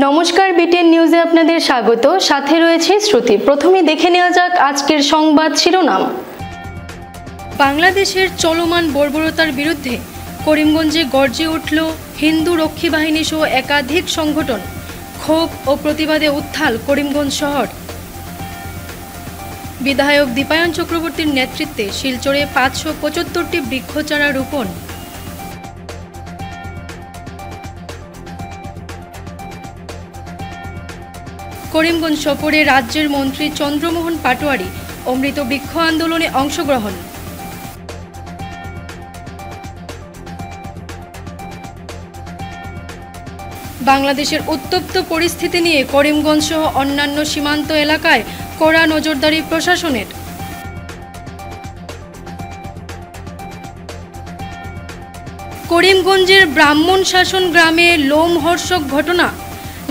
नमस्कार बीटीएन নিউজে আপনাদের স্বাগত। সাথে রয়েছে শ্রুতি। প্রথমে দেখে নেওয়া যাক আজকের সংবাদ শিরোনাম। বাংলাদেশের চলমান বর্বরতার বিরুদ্ধে করিমগঞ্জে গর্জে উঠল হিন্দু রক্ষী বাহিনী সহ একাধিক সংগঠন। ক্ষোভ ও প্রতিবাদে উত্তাল করিমগঞ্জ শহর। বিধায়ক দীপায়ন চক্রবর্তীর নেতৃত্বে শিলচরে 575টি বৃক্ষচারা রোপণ। করিমগঞ্জ সফরে রাজ্যের মন্ত্রী চন্দ্রমোহন পাটোয়ারি অমৃত বৃক্ষ আন্দোলনে অংশগ্রহণ। বাংলাদেশের উত্তপ্ত পরিস্থিতি নিয়ে করিমগঞ্জ সহ অন্যান্য সীমান্ত এলাকায় কড়া নজরদারি প্রশাসনের। করিমগঞ্জের ব্রাহ্মণ শাসন গ্রামে লোমহর্ষক ঘটনা।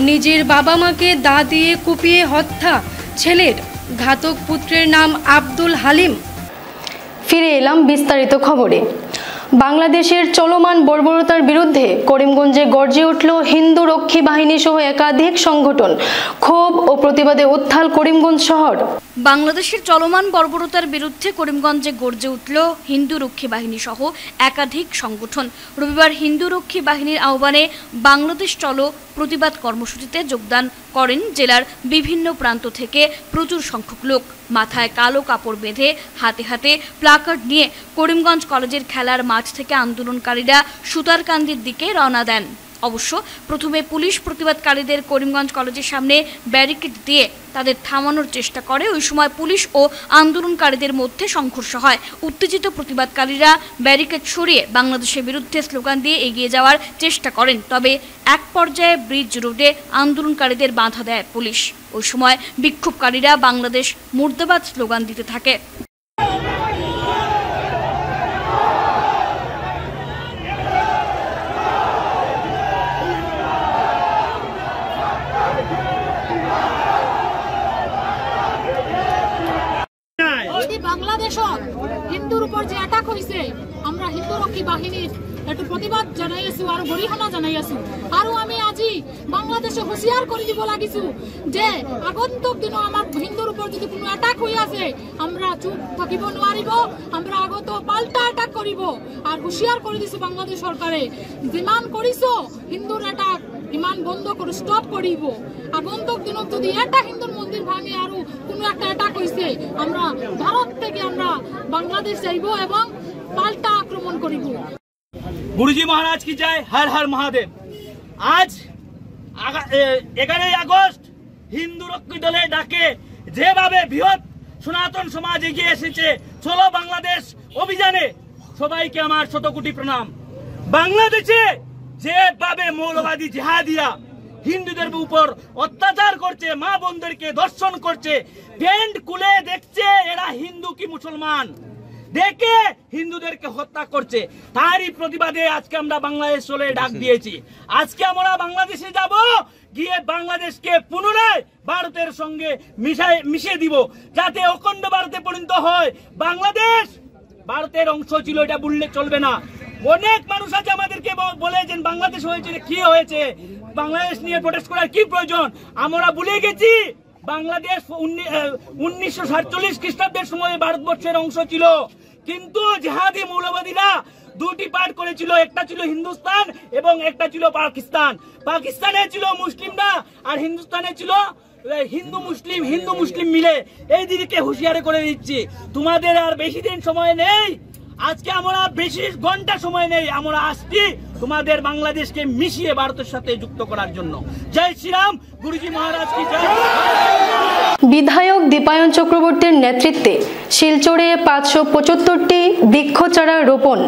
নিজের বাবা মাকে দা দিয়ে কুপিয়ে হত্যা ছেলের। ঘাতক পুত্রের নাম আব্দুল হালিম। ফিরে এলাম বিস্তারিত খবরে। বাংলাদেশের চলমান বর্বরতার বিরুদ্ধে করিমগঞ্জে গর্জে উঠল হিন্দু রক্ষী বাহিনী সহ একাধিক সংগঠন। ক্ষোভ ও প্রতিবাদে উত্তাল করিমগঞ্জ শহর। বাংলাদেশের চলমান বর্বরতার বিরুদ্ধে করিমগঞ্জে গর্জে উঠল হিন্দু রক্ষী বাহিনী সহ একাধিক সংগঠন। রবিবার হিন্দু রক্ষী বাহিনীর আহ্বানে বাংলাদেশ চলো প্রতিবাদ কর্মসূচিতে যোগদান করেন জেলার বিভিন্ন প্রান্ত থেকে প্রচুর সংখ্যক লোক। মাথায় কালো কাপড় বেঁধে হাতে হাতে প্লাকার্ড নিয়ে করিমগঞ্জ কলেজের খেলার মাঠ থেকে আন্দোলনকারীরা সুতারকান্দির দিকে রওনা দেন। অবশ্য প্রথমে পুলিশ প্রতিবাদকারীদের করিমগঞ্জ কলেজের সামনে ব্যারিকেড দিয়ে তাদের থামানোর চেষ্টা করে। ওই সময় পুলিশ ও আন্দোলনকারীদের মধ্যে সংঘর্ষ হয়। উত্তেজিত প্রতিবাদকারীরা ব্যারিকেড সরিয়ে বাংলাদেশের বিরুদ্ধে স্লোগান দিয়ে এগিয়ে যাওয়ার চেষ্টা করেন। তবে এক পর্যায়ে ব্রিজ রোডে আন্দোলনকারীদের বাধা দেয় পুলিশ। ওই সময় বিক্ষোভকারীরা বাংলাদেশ মুর্দাবাদ স্লোগান দিতে থাকে। বাংলাদেশত হিন্দুর উপর যে অ্যাটাক হয়েছে, আমরা হিন্দু রক্ষী বাহিনীর একটু প্রতিবাদ জানাই আছো আর গরিহনা জানাই আছো। আর আমি আজি বাংলাদেশে হুঁশিয়ার করে দিব লাগিছো যে আগন্তুক দিন আমার হিন্দুর উপর যদি কোনো অ্যাটাক হয়ে আছে আমরা চুপ থাকিব নোৱাৰিব, আমরা আগত পাল্টা অ্যাটাক করিব। আর হুঁশিয়ার করে দিছো বাংলাদেশ সরকারে যিমান করিছো হিন্দুর অ্যাটাক ইমান বন্ধ করে স্টপ করিব। আগন্তুক দিনত যদি একটা হিন্দুর মন্দির ভাঙে আর কোনো একটা অ্যাটাক হয়েছে আমরা ভারত থেকে আমরা বাংলাদেশ যাইব এবং পাল্টা আক্রমণ করিব। गुरुजी महाराज की जय। हर हर महादेव। आज 11 আগস্ট হিন্দু রক্ষী দলের ডাকে যেভাবে বৃহৎ সনাতন সমাজ এগিয়ে এসেছে চলো বাংলাদেশ অভিযানে, সবাইকে আমার শতকোটি প্রণাম। বাংলাদেশে যেভাবে মৌলবাদী জিহাদিরা হিন্দুদের উপর অত্যাচার করছে, মা বোনদেরকে ধর্ষণ করছে, টেন্ট খুলে দেখছে এরা হিন্দু কি মুসলমান, দেখে হিন্দুদেরকে হত্যা করছে, তারই প্রতিবাদে আজকে আমরা বাংলাদেশ চলে ডাক দিয়েছি। আজকে আমরা বাংলাদেশে যাব, গিয়ে বাংলাদেশকে পুনরায় ভারতের সঙ্গে মিশিয়ে দিব, যাতে অখণ্ড ভারতে পরিণত হয়। বাংলাদেশ ভারতের অংশ ছিল, এটা বললে চলবে না। অনেক মানুষ আছে আমাদেরকে বলে যে বাংলাদেশ হয়েছে, কি হয়েছে, বাংলাদেশ নিয়ে প্রোটেস্ট করার কি প্রয়োজন। আমরা ভুলে গেছি বাংলাদেশ 1947 খ্রিস্টাব্দের সময় ভারতবর্ষের অংশ ছিল, কিন্তু জিহাদি মৌলবাদীরা দুটি পার্ট করেছিল, একটা ছিল হিন্দুস্তান এবং একটা ছিল পাকিস্তান। পাকিস্তানে ছিল মুসলিমরা আর হিন্দুস্তানে ছিল হিন্দু মুসলিম মিলে। এই দিকে হুঁশিয়ারি করে দিচ্ছি, তোমাদের আর বেশি দিন সময় নেই। আজকে আমরা বেশি ঘন্টা সময় নেই, আমরা আসছি তোমাদের বাংলাদেশকে মিশিয়ে ভারতের সাথে যুক্ত করার জন্য। জয় শ্রীরাম। গুরুজি মহারাজ কি জয়। বিধায়ক দীপায়ন চক্রবর্তীর নেতৃত্বে শিলচরে 575টি বৃক্ষচারা রোপণ।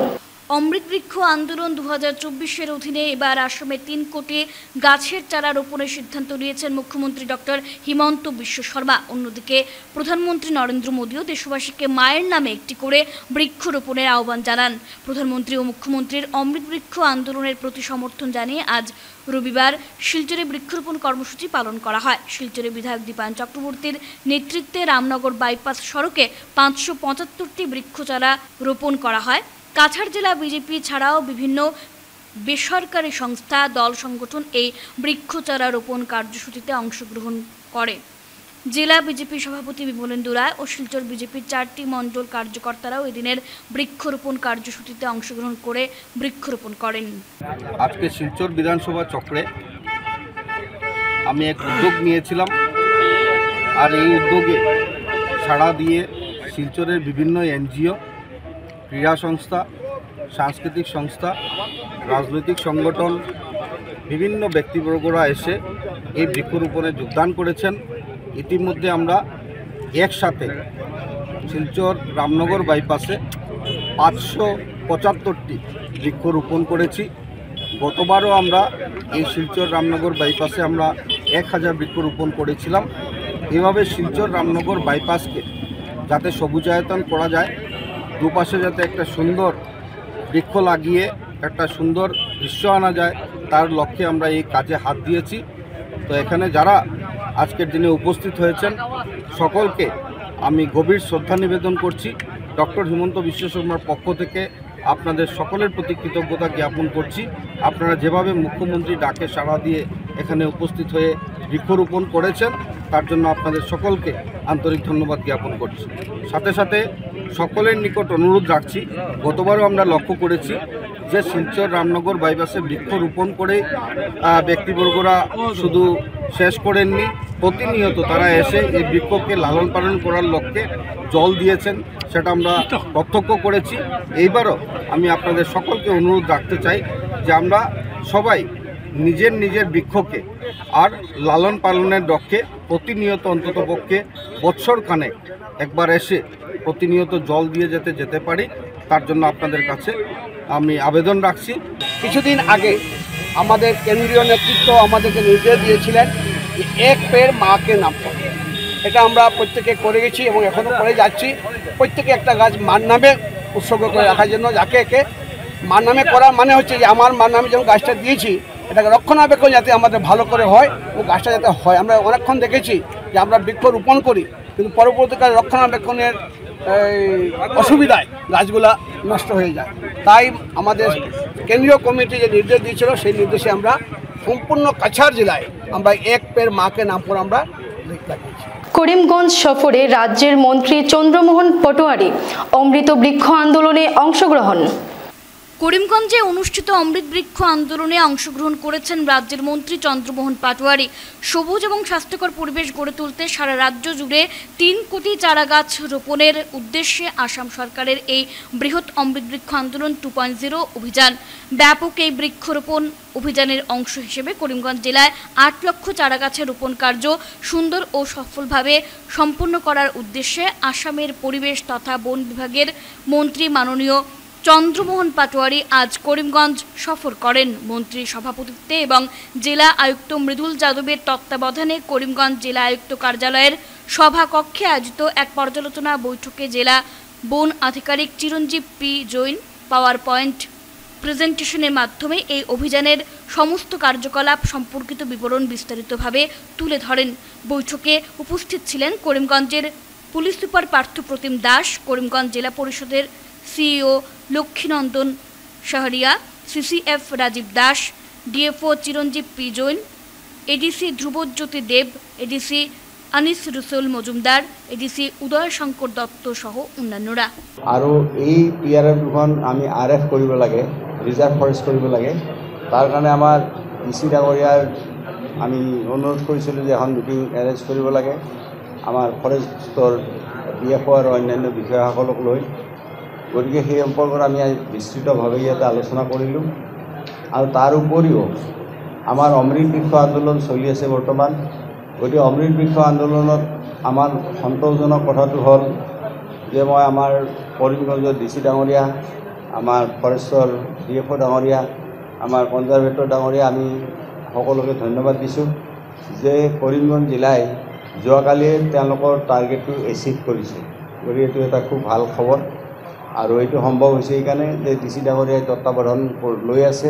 অমৃত বৃক্ষ আন্দোলন 2024-এর অধীনে এবার আসামে 3 কোটি গাছের চারা রোপণের সিদ্ধান্ত নিয়েছেন মুখ্যমন্ত্রী ডক্টর হিমন্ত বিশ্ব শর্মা। অন্যদিকে প্রধানমন্ত্রী নরেন্দ্র মোদীও দেশবাসীকে মায়ের নামে একটি করে বৃক্ষ রোপণের আহ্বান জানান। প্রধানমন্ত্রী ও মুখ্যমন্ত্রীর অমৃত বৃক্ষ আন্দোলনের প্রতি সমর্থন জানিয়ে আজ রবিবার শিলচরে বৃক্ষরোপণ কর্মসূচি পালন করা হয়। শিলচরে বিধায়ক দীপায়ন চক্রবর্তীর নেতৃত্বে রামনগর বাইপাস সড়কে 575টি বৃক্ষচারা রোপণ করা হয়। কাছাড় জেলা বিজেপি ছাড়াও বিভিন্ন বেসরকারি সংস্থা দল সংগঠন এই বৃক্ষচারা রোপণ কার্যসূচিতে অংশগ্রহণ করে। জেলা বিজেপি সভাপতি বিমলেন্দু রায় ও শিলচর বিজেপির 4টি মণ্ডল কার্যকর্তারাও এদিনের বৃক্ষরোপণ কার্যসূচিতে অংশগ্রহণ করে বৃক্ষরোপণ করেন। আজকে শিলচর বিধানসভা চক্রে আমি এক উদ্যোগ নিয়েছিলাম, আর এই উদ্যোগে সাড়া দিয়ে শিলচরের বিভিন্ন এনজিও, ক্রীড়া সংস্থা, সাংস্কৃতিক সংস্থা, রাজনৈতিক সংগঠন, বিভিন্ন ব্যক্তিবর্গরা এসে এই বৃক্ষরোপণে যোগদান করেছেন। ইতিমধ্যে আমরা একসাথে শিলচর রামনগর বাইপাসে 575টি বৃক্ষরোপণ করেছি। গতবারও আমরা এই শিলচর রামনগর বাইপাসে আমরা 1000 বৃক্ষরোপণ করেছিলাম। এভাবে শিলচর রামনগর বাইপাসকে যাতে সবুজায়তন করা যায়, দুপাশে যাতে একটা সুন্দর বৃক্ষ লাগিয়ে একটা সুন্দর দৃশ্য আনা যায়, তার লক্ষ্যে আমরা এই কাজে হাত দিয়েছি। তো এখানে যারা আজকের দিনে উপস্থিত হয়েছেন সকলকে আমি গভীর শ্রদ্ধা নিবেদন করছি। ডক্টর হিমন্ত বিশ্ব শর্মার পক্ষ থেকে আপনাদের সকলের প্রতি কৃতজ্ঞতা জ্ঞাপন করছি। আপনারা যেভাবে মুখ্যমন্ত্রী ডাকে সাড়া দিয়ে এখানে উপস্থিত হয়ে বৃক্ষরোপণ করেছেন, তার জন্য আপনাদের সকলকে আন্তরিক ধন্যবাদ জ্ঞাপন করছি। সাথে সাথে সকলের নিকট অনুরোধ রাখছি, গতবারও আমরা লক্ষ্য করেছি যে শিলচর রামনগর বাইপাসে বৃক্ষরোপণ করে ব্যক্তিবর্গরা শুধু শেষ করেননি, প্রতিনিয়ত তারা এসে এই বৃক্ষকে লালন পালন করার লক্ষ্যে জল দিয়েছেন, সেটা আমরা প্রত্যক্ষ করেছি। এইবারও আমি আপনাদের সকলকে অনুরোধ রাখতে চাই যে আমরা সবাই নিজের নিজের বৃক্ষকে আর লালন পালনের লক্ষ্যে প্রতিনিয়ত অন্ততপক্ষে বৎসরখানেক একবার এসে প্রতিনিয়ত জল দিয়ে যেতে পারি, তার জন্য আপনাদের কাছে আমি আবেদন রাখছি। কিছুদিন আগে আমাদের কেন্দ্রীয় নেতৃত্ব আমাদেরকে নির্দেশ দিয়েছিলেন যে এক পেড় মাকে নাম করে, এটা আমরা প্রত্যেকে করে গেছি এবং এখনও করে যাচ্ছি। প্রত্যেকে একটা গাছ মার নামে উৎসর্গ করে রাখার জন্য, যাকে একে মার নামে করার মানে হচ্ছে যে আমার মার নামে যেমন গাছটা দিয়েছি এটাকে রক্ষণাবেক্ষণ যাতে আমাদের ভালো করে হয় ও গাছটা যাতে হয়। আমরা অনেকক্ষণ দেখেছি যে আমরা বৃক্ষ রোপণ করি, কিন্তু পরবর্তীকালে রক্ষণাবেক্ষণের অসুবিধায় গাছগুলা নষ্ট হয়ে যায়। তাই আমাদের কেন্দ্রীয় কমিটি যে নির্দেশ দিয়েছিল সেই নির্দেশে আমরা সম্পূর্ণ কাছাড় জেলায় আমরা এক পেড় মাকে নাম করে আমরা লাগিয়েছি। করিমগঞ্জ সফরে রাজ্যের মন্ত্রী চন্দ্রমোহন পাটোয়ারি অমৃত বৃক্ষ আন্দোলনে অংশগ্রহণ। করিমগঞ্জে অনুষ্ঠিত অমৃত বৃক্ষ আন্দোলনে অংশগ্রহণ করেছেন রাজ্যের মন্ত্রী চন্দ্রমোহন পাটোয়ারি। সবুজ এবং স্বাস্থ্যকর পরিবেশ গড়ে তুলতে সারা রাজ্য জুড়ে 3 কোটি চারা গাছ রোপণের উদ্দেশ্যে আসাম সরকারের এই বৃহৎ অমৃত বৃক্ষ আন্দোলন 2.0 অভিযান। ব্যাপক এই বৃক্ষরোপণ অভিযানের অংশ হিসেবে করিমগঞ্জ জেলায় 8 লক্ষ চারা গাছের রোপণ কার্য সুন্দর ও সফলভাবে সম্পন্ন করার উদ্দেশ্যে আসামের পরিবেশ তথা বন বিভাগের মন্ত্রী মাননীয় চন্দ্রমোহন পাটোয়ারি আজ করিমগঞ্জ সফর করেন। মন্ত্রীর সভাপতিত্বে এবং জেলা আয়ুক্ত মৃদুল যাদবের তত্ত্বাবধানে করিমগঞ্জ জেলা আয়ুক্ত কার্যালয়ের সভাকক্ষে আয়োজিত এক পর্যালোচনা বৈঠকে জেলা বন আধিকারিক চিরঞ্জীব পি জৈন পাওয়ার পয়েন্ট প্রেজেন্টেশনের মাধ্যমে এই অভিযানের সমস্ত কার্যকলাপ সম্পর্কিত বিবরণ বিস্তারিতভাবে তুলে ধরেন। বৈঠকে উপস্থিত ছিলেন করিমগঞ্জের পুলিশ সুপার পার্থপ্রতিম দাস, করিমগঞ্জ জেলা পরিষদের CEO Lakshminandan Shahria, CCF Rajib Das, DFO Chiranjib P Jain, ADC Dhrubajyoti Deb, ADC Anis Rusul Majumdar, ADC Uday Shankar Dutta সহ অন্যান্যরা। আৰু এই পিআৰএফ দুখন আমি আৰএফ কৰিব লাগে, ৰিজাৰ্ভ ফৰেষ্ট কৰিব লাগে। তাৰ কাৰণে আমাৰ ডিচি ডাঙৰীয়াৰ আমি অনুৰোধ কৰিছিলোঁ যে এখন মিটিং এৰেঞ্জ কৰিব লাগে আমাৰ ফৰেষ্টৰ ডিএফও আৰু অন্যান্য বিষয়াসকলক লৈ। গতিকে সেই সম্পৰ্কত আমি বিস্তৃতভাৱে ইয়াতে আলোচনা কৰিলোঁ। আৰু তাৰ উপৰিও আমাৰ অমৃত বৃক্ষ আন্দোলন চলি আছে বৰ্তমান। গতিকে অমৃত বৃক্ষ আন্দোলনত আমাৰ সন্তোষজনক কথাটো হ'ল যে মই আমাৰ কৰিমগঞ্জৰ ডিচি ডাঙৰীয়া, আমাৰ ফৰেষ্টৰ ডিএফও ডাঙৰীয়া, আমাৰ কনজাৰভেটৰ ডাঙৰীয়া, আমি সকলোকে ধন্যবাদ দিছোঁ যে কৰিমগঞ্জ জিলাই যোৱাকালি তেওঁলোকৰ টাৰ্গেটটো এচিভ কৰিছে। গতিকে এইটো এটা খুব ভাল খবৰ। আৰু এইটো সম্ভৱ হৈছে এইকাৰণে যে ডিচি ডাঙৰীয়াই তত্ত্বাৱধান লৈ আছে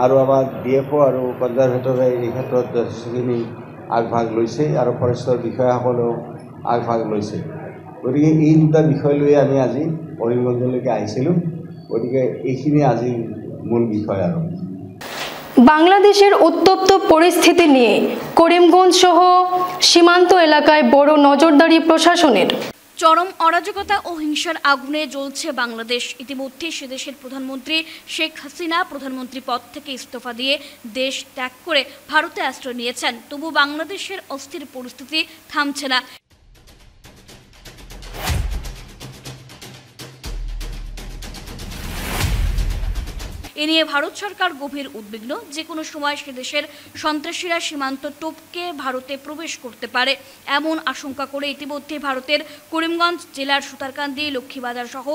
আৰু আমাৰ ডিএফও আৰু কনজাৰভেটৰে এই ক্ষেত্ৰত যথেষ্টখিনি আগভাগ লৈছে আৰু ফৰেষ্টৰ বিষয়াসকলেও আগভাগ লৈছে। গতিকে এই দুটা বিষয় লৈ আমি আজি কৰিমগঞ্জলৈকে আহিছিলোঁ। গতিকে এইখিনি আজিৰ মূল বিষয় আৰু বাংলাদেশের উত্তপ্ত পরিস্থিতি নিয়ে করিমগঞ্জ সহ সীমান্ত এলাকায় বড় নজরদারি প্রশাসনের। চরম অরাজকতা ও হিংসার আগুনে জ্বলছে বাংলাদেশ। ইতিমধ্যে সে দেশের প্রধানমন্ত্রী শেখ হাসিনা প্রধানমন্ত্রী পদ থেকে ইস্তফা দিয়ে দেশ ত্যাগ করে ভারতে আশ্রয় নিয়েছেন। তবু বাংলাদেশের অস্থির পরিস্থিতি থামছে না। এ নিয়ে ভারত সরকার গভীর উদ্বিগ্ন। যে কোনো সময় সে দেশের সন্ত্রাসীরা সীমান্ত টপকে ভারতে প্রবেশ করতে পারে এমন আশঙ্কা করে ইতিমধ্যে ভারতের করিমগঞ্জ জেলার সুতারকান্দি, লক্ষ্মীবাজার সহ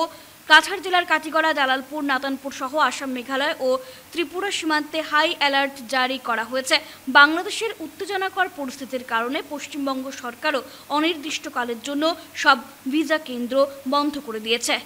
কাছাড় জেলার কাটিগড়া, জালালপুর, নাতানপুর সহ আসাম, মেঘালয় ও ত্রিপুরা সীমান্তে হাই অ্যালার্ট জারি করা হয়েছে। বাংলাদেশের উত্তেজনাকর পরিস্থিতির কারণে পশ্চিমবঙ্গ সরকারও অনির্দিষ্টকালের জন্য সব ভিসা কেন্দ্র বন্ধ করে দিয়েছে।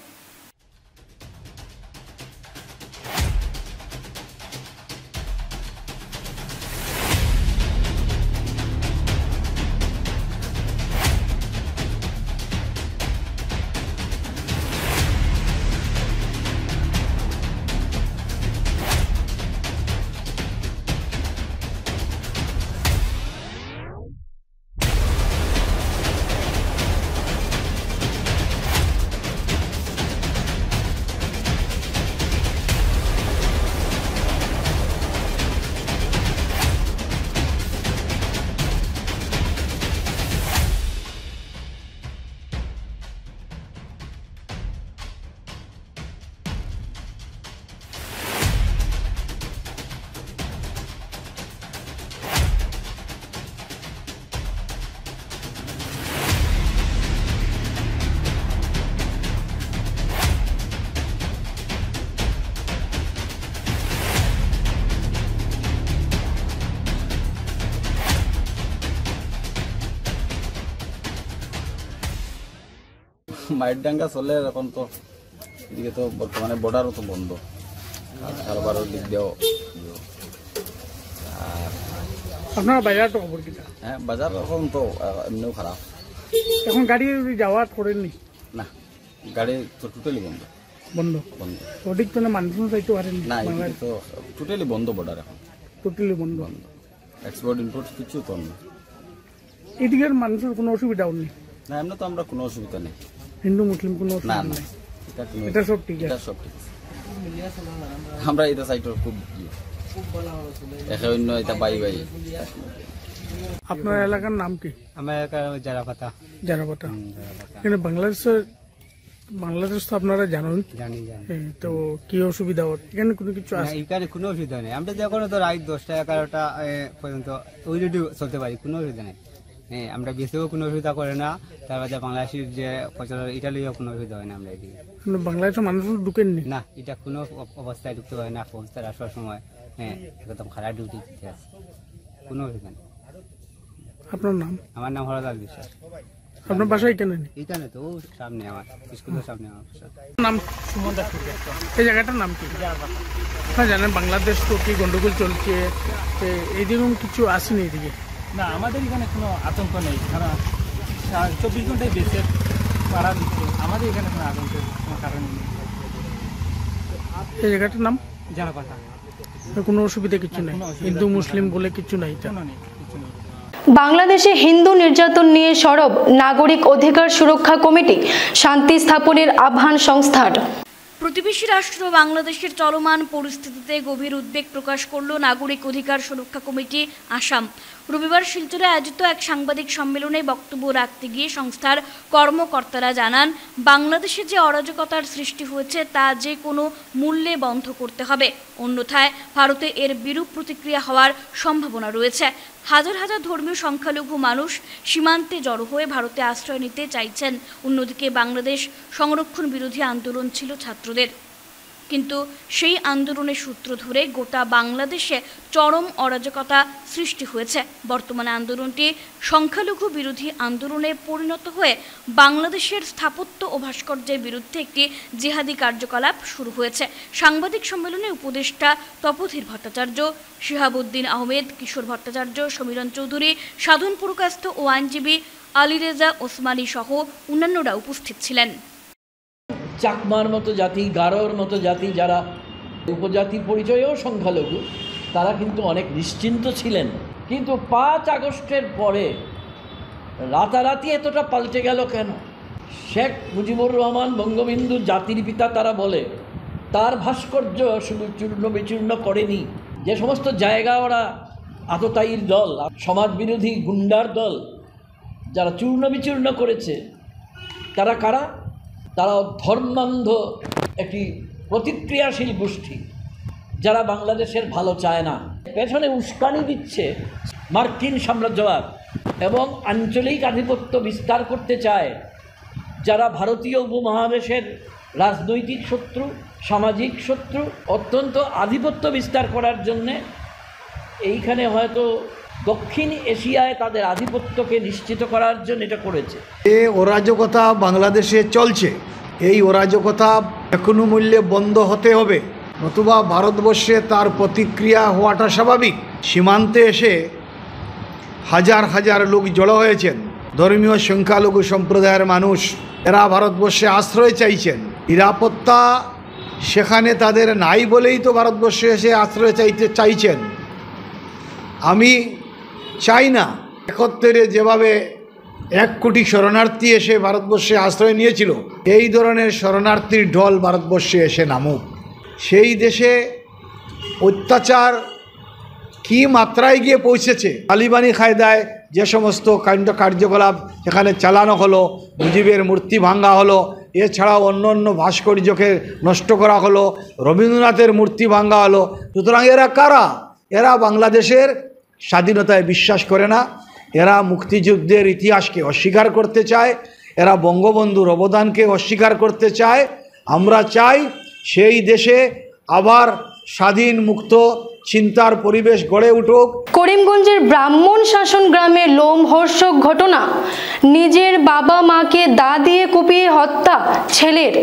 মাইটডাঙ্গা চলে এখন তো এদিকে তো বর্তমানে বর্ডারও তো বন্ধ, কারবারের দিক দিয়েও। আপনার বাজারটা খবর কি? হ্যাঁ, বাজার এখন তো এমনিও খারাপ। এখন গাড়ি যাওয়া করেননি? না, গাড়ি তো টোটালি বন্ধ বন্ধ বন্ধ সঠিক তো না, মানুষ যাইতে পারেন না, তো টোটালি বন্ধ বর্ডার এখন, টোটালি বন্ধ। এক্সপোর্ট ইম্পোর্ট কিছু তো না। এদিকের মানুষের কোনো অসুবিধাও নেই? না, এমনি তো আমরা কোনো অসুবিধা নেই। হিন্দু মুসলিম কোনো না অসুবিধা না, নেই? এটা সব ঠিক আছে, এটা সব ঠিক আছে। আমরা এটা সাইডের খুব একে অন্য এটা বাই বাই। আপনার এলাকার নাম কি? আমার এলাকা জারাপাতা। জারাপাতা। এখানে বাংলাদেশ তো আপনারা জানেন। জানি। তো কি অসুবিধা হচ্ছে এখানে? কোনো কিছু আছে? এখানে কোনো অসুবিধা নেই। আমরা যখন তো রাত 10টা 11টা পর্যন্ত ওই রেডিও চলতে পারি, কোনো অসুবিধা নেই। হ্যাঁ, আমরা বেশিও কোনো অসুবিধা করে না। তারপরে বাংলাদেশের যে প্রচার এটা লিয়েও কোনো অসুবিধা হয় না। আমরা এদিকে বাংলাদেশের মানুষ ঢুকেননি? না, এটা কোনো অবস্থায় ঢুকতে পারে না। ফৌজদার আসার সময় হ্যাঁ একদম খারাপ ডিউটি দিতে আছে, কোনো অসুবিধা নেই। আপনার নাম? আমার নাম হরলাল বিশ্বাস। আপনার বাসা এখানে? এখানে তো সামনে, আমার স্কুলের সামনে আমার বাসা। নাম? এই জায়গাটার নাম কি? হ্যাঁ, জানেন বাংলাদেশ তো কি গন্ডগোল চলছে, এইরকম কিছু আসেনি এদিকে? না, আমাদের এখানে কোনো আতঙ্ক নেই, কারণ 24 ঘন্টায় বেসের পাড়া দিচ্ছে। আমাদের এখানে কোনো আতঙ্কের কোনো কারণ নেই। এই জায়গাটার নাম? জারাপাতা। কোনো অসুবিধা কিছু নেই? হিন্দু মুসলিম বলে কিছু নাই? বাংলাদেশে হিন্দু নির্যাতন নিয়ে সরব নাগরিক অধিকার সুরক্ষা কমিটি, শান্তি স্থাপনের আহ্বান সংস্থার। প্রতিবেশী রাষ্ট্র বাংলাদেশের চলমান পরিস্থিতিতে গভীর উদ্বেগ প্রকাশ করল নাগরিক অধিকার সুরক্ষা কমিটি আসাম। রবিবার শিলচরে আয়োজিত এক সাংবাদিক সম্মেলনে বক্তব্য রাখতে গিয়ে সংস্থার কর্মকর্তারা জানান, বাংলাদেশে যে অরাজকতার সৃষ্টি হয়েছে তা যে কোনো মূল্যে বন্ধ করতে হবে, অন্যথায় ভারতে এর বিরূপ প্রতিক্রিয়া হওয়ার সম্ভাবনা রয়েছে। হাজার হাজার ধর্মীয় সংখ্যালঘু মানুষ সীমান্তে জড়ো হয়ে ভারতে আশ্রয় নিতে চাইছেন। অন্যদিকে বাংলাদেশ সংরক্ষণ বিরোধী আন্দোলন ছিল ছাত্রদের, কিন্তু সেই আন্দোলনের সূত্র ধরে গোটা বাংলাদেশে চরম অরাজকতা সৃষ্টি হয়েছে। বর্তমানে আন্দোলনটি সংখ্যালঘু বিরোধী আন্দোলনে পরিণত হয়ে বাংলাদেশের স্থাপত্য ও ভাস্কর্যের বিরুদ্ধে একটি জিহাদি কার্যকলাপ শুরু হয়েছে। সাংবাদিক সম্মেলনে উপদেষ্টা তপোধীর ভট্টাচার্য, শিহাবুদ্দিন আহমেদ, কিশোর ভট্টাচার্য, সমীরণ চৌধুরী, সাধন পুরকাস্ত ও আইনজীবী আলীরেজা ওসমানী সহ অন্যান্যরা উপস্থিত ছিলেন। চাকমার মতো জাতি, গারোর মতো জাতি, যারা উপজাতি পরিচয়েও সংখ্যালঘু, তারা কিন্তু অনেক নিশ্চিন্ত ছিলেন। কিন্তু 5 আগস্টের পরে রাতারাতি এতটা পাল্টে গেল কেন? শেখ মুজিবুর রহমান বঙ্গবন্ধু জাতির পিতা তারা বলে, তার ভাস্কর্য শুধু চূর্ণ বিচূর্ণ করেনি, যে সমস্ত জায়গা ওরা আততায়ীর দল, সমাজবিরোধী গুন্ডার দল যারা চূর্ণ বিচূর্ণ করেছে, তারা কারা? তারা ধর্মান্ধ একটি প্রতিক্রিয়াশীল গোষ্ঠী যারা বাংলাদেশের ভালো চায় না, পেছনে উস্কানি দিচ্ছে মার্কিন সাম্রাজ্যবাদ এবং আঞ্চলিক আধিপত্য বিস্তার করতে চায়, যারা ভারতীয় উপমহাদেশের রাজনৈতিক শত্রু, সামাজিক শত্রু, অত্যন্ত আধিপত্য বিস্তার করার জন্যে এইখানে হয়তো দক্ষিণ এশিয়ায় তাদের আধিপত্যকে নিশ্চিত করার জন্য এটা করেছে। এই অরাজকতা বাংলাদেশে চলছে, এই অরাজকতা যে কোনো মূল্যে বন্ধ হতে হবে, নতুবা ভারতবর্ষে তার প্রতিক্রিয়া হওয়াটা স্বাভাবিক। সীমান্তে এসে হাজার হাজার লোক জড়ো হয়েছেন, ধর্মীয় সংখ্যালঘু সম্প্রদায়ের মানুষ, এরা ভারতবর্ষে আশ্রয় চাইছেন। নিরাপত্তা সেখানে তাদের নাই বলেই তো ভারতবর্ষে এসে আশ্রয় চাইছেন। আমি চাই না 71-এ যেভাবে 1 কোটি শরণার্থী এসে ভারতবর্ষে আশ্রয় নিয়েছিল, এই ধরনের শরণার্থীর ঢল ভারতবর্ষে এসে নামুক। সেই দেশে অত্যাচার কি মাত্রায় গিয়ে পৌঁছেছে, তালিবানি কায়দায় যে সমস্ত কার্যকলাপ এখানে চালানো হলো, মুজিবের মূর্তি ভাঙা হলো, এছাড়াও অন্য অন্য ভাস্কর্যকে নষ্ট করা হলো, রবীন্দ্রনাথের মূর্তি ভাঙা হলো। সুতরাং এরা কারা? এরা বাংলাদেশের স্বাধীনতায় বিশ্বাস করে না, এরা মুক্তিযুদ্ধের ইতিহাসকে অস্বীকার করতে চায়, এরা বঙ্গবন্ধুর অবদানকে অস্বীকার করতে চায়। আমরা চাই সেই দেশে আবার স্বাধীন মুক্ত চিন্তার পরিবেশ গড়ে উঠুক। করিমগঞ্জের ব্রাহ্মণ শাসন গ্রামে লোমহর্ষক ঘটনা, নিজের বাবা মাকে দা দিয়ে কুপিয়ে হত্যা ছেলের,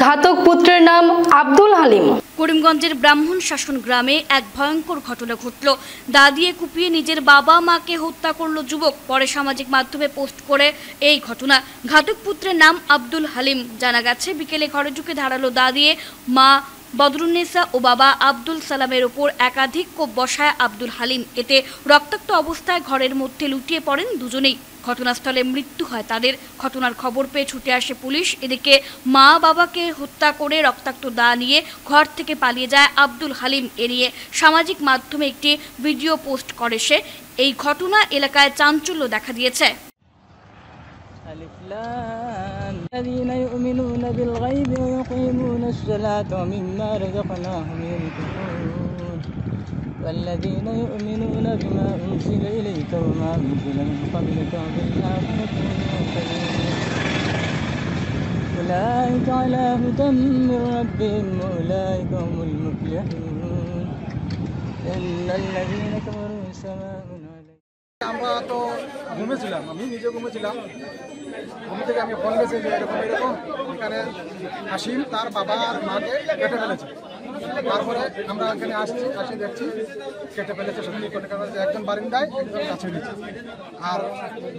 ঘাতক পুত্রের নাম আব্দুল হালিম। করিমগঞ্জের ব্রাহ্মণ শাসন গ্রামে এক ভয়ঙ্কর ঘটনা ঘটল। দা দিয়ে কুপিয়ে নিজের বাবা মাকে হত্যা করল যুবক। পরে সামাজিক মাধ্যমে পোস্ট করে এই ঘটনা। ঘাতক পুত্রের নাম আব্দুল হালিম। জানা গেছে বিকেলে ঘরে ঢুকে ধারালো দা দিয়ে মা বদরুন্নেসা ও বাবা আব্দুল সালামের ওপর একাধিক কোপ বসায় আব্দুল হালিম। এতে রক্তাক্ত অবস্থায় ঘরের মধ্যে লুটিয়ে পড়েন দুজনেই। ঘটনাস্থলে মৃত্যু হয় তাদের। ঘটনার খবর পেয়ে ছুটে আসে পুলিশ। এদিকে মা বাবাকে হত্যা করে রক্তাক্ত দা নিয়ে ঘর থেকে পালিয়ে যায় আব্দুল হালিম। এ নিয়ে সামাজিক মাধ্যমে একটি ভিডিও পোস্ট করে সে। এই ঘটনা এলাকায় চাঞ্চল্য দেখা দিয়েছে। الذين يؤمنون بالغيب ويقيمون الصلاة ومما رزقناهم ينفقون والذين يؤمنون بما أنزل إليك وما أنزل من قبلك وبالآخرة هم يوقنون أولئك على هدى من ربهم وأولئك هم المفلحون إن الذين كفروا سواء আমরা তো ঘুমেছিলাম, আমি নিজে ঘুমেছিলাম। ঘুম থেকে আমি ফোন গেছি যে এরকম এখানে হাসিম তার বাবা আর মাকে কেটে ফেলেছে। তারপরে আমরা এখানে আসি দেখছি কেটে ফেলেছে, সত্যি কেটে ফেলেছে। একজন বারিন্দায়, একজন কাছে নিচে, আর